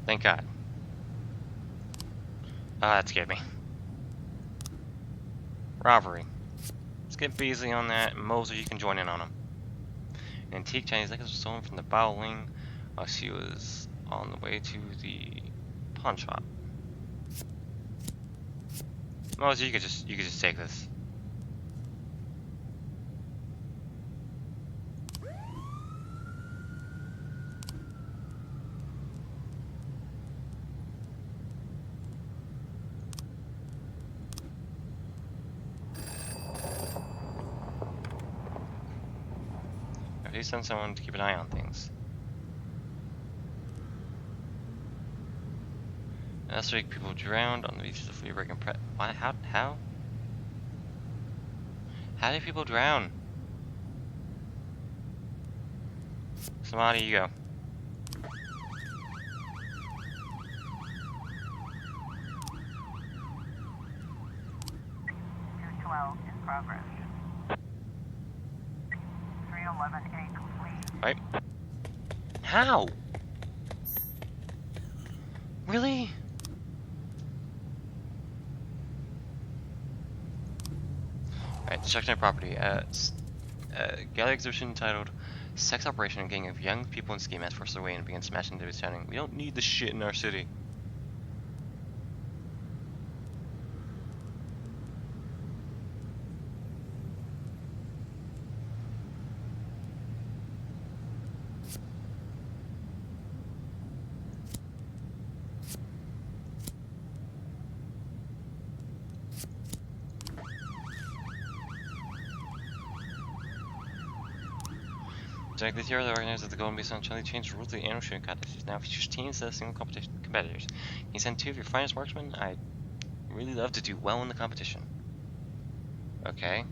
Thank God. Ah, that scared me. Robbery. Let's get Beasley on that, and Moser, you can join in on him. An antique Chinese necklace was stolen from the Bao Ling while she was on the way to the pawn shop. Oh, so you could just take this. At least send someone to keep an eye on things. Last week, people drowned on the beaches of Freeburg and Why? How? How did people drown? Somebody, you go. In progress. 311A complete. Right? How? Really? Alright, destruction of property. Gallery exhibition entitled Sex Operation, a gang of young people in ski masks forced their way in and began smashing into shouting, "We don't need this shit in our city." Like this year, the organizers of the Golden Beast on Chili changed the rules of the annual shooting contest. It now features teams instead of single competitors. You send 2 of your finest marksmen. I really love to do well in the competition. Okay.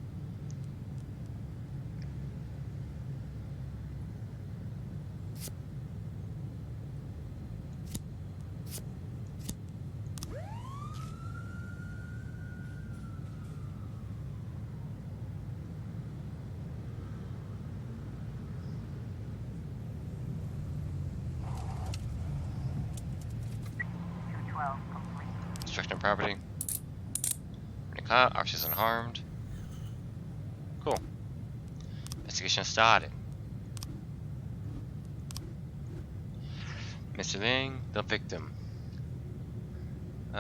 Destruction of property. Running caught, officers unharmed. Cool. Investigation started. Mr. Ling, the victim.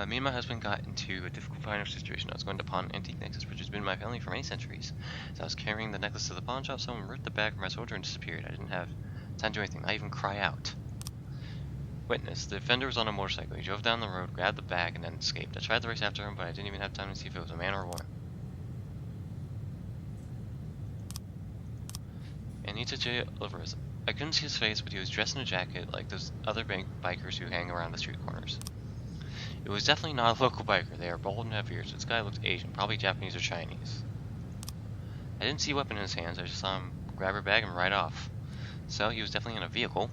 Me and my husband got into a difficult financial situation. I was going to pawn an antique necklace, which has been in my family for many centuries. As I was carrying the necklace to the pawn shop, someone ripped the bag from my shoulder and disappeared. I didn't have time to do anything, not even cry out. Witness, the offender was on a motorcycle. He drove down the road, grabbed the bag, and then escaped. I tried to race after him, but I didn't even have time to see if it was a man or a woman. And he took jail over his... I couldn't see his face, but he was dressed in a jacket like those other bikers who hang around the street corners. It was definitely not a local biker. They are bald and have ears. This guy looked Asian, probably Japanese or Chinese. I didn't see a weapon in his hands. I just saw him grab her bag and ride off. So he was definitely in a vehicle.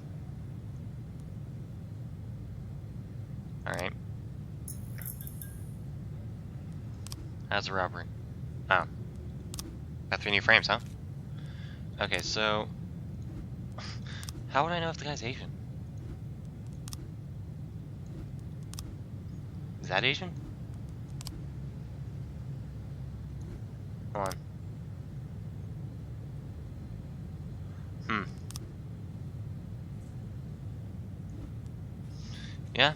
Alright. How's the robbery? Oh. Got 3 new frames, huh? Okay, so... How would I know if the guy's Asian? Is that Asian? Hold on. Yeah.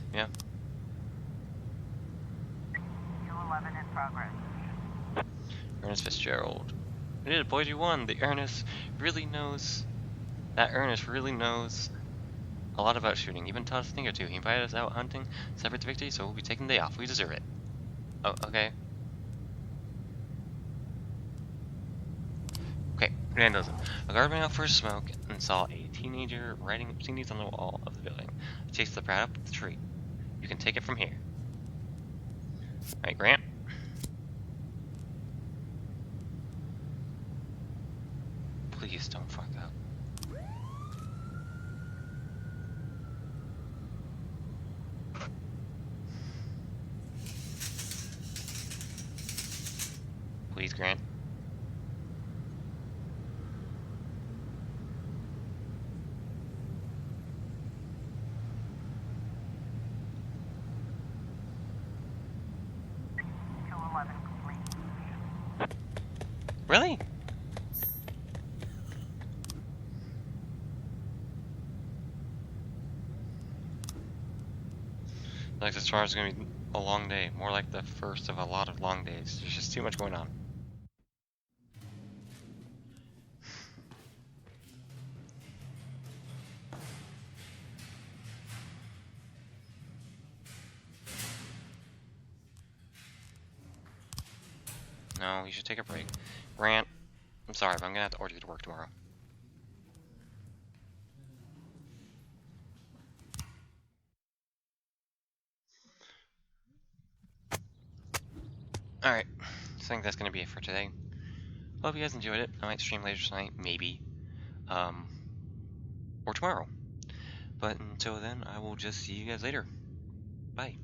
In progress. Ernest Fitzgerald. We did it, boys, you won. Ernest really knows a lot about shooting. Even taught us a thing or two. He invited us out hunting, celebrate the victory, so we'll be taking the day off. We deserve it. Oh, okay. Okay, vandalism. A guard went out for a smoke and saw a teenager writing obscenities on the wall of the building. I chased the brat up the tree. You can take it from here. Alright, Grant. Please don't fuck up. Please, Grant. Really? Like this tomorrow's gonna be a long day. More like the first of a lot of long days. There's just too much going on. No, you should take a break. Grant, I'm sorry, but I'm gonna have to order you to work tomorrow. Alright, I think that's gonna be it for today. Hope you guys enjoyed it. I might stream later tonight, maybe. Or tomorrow. But until then, I will just see you guys later. Bye.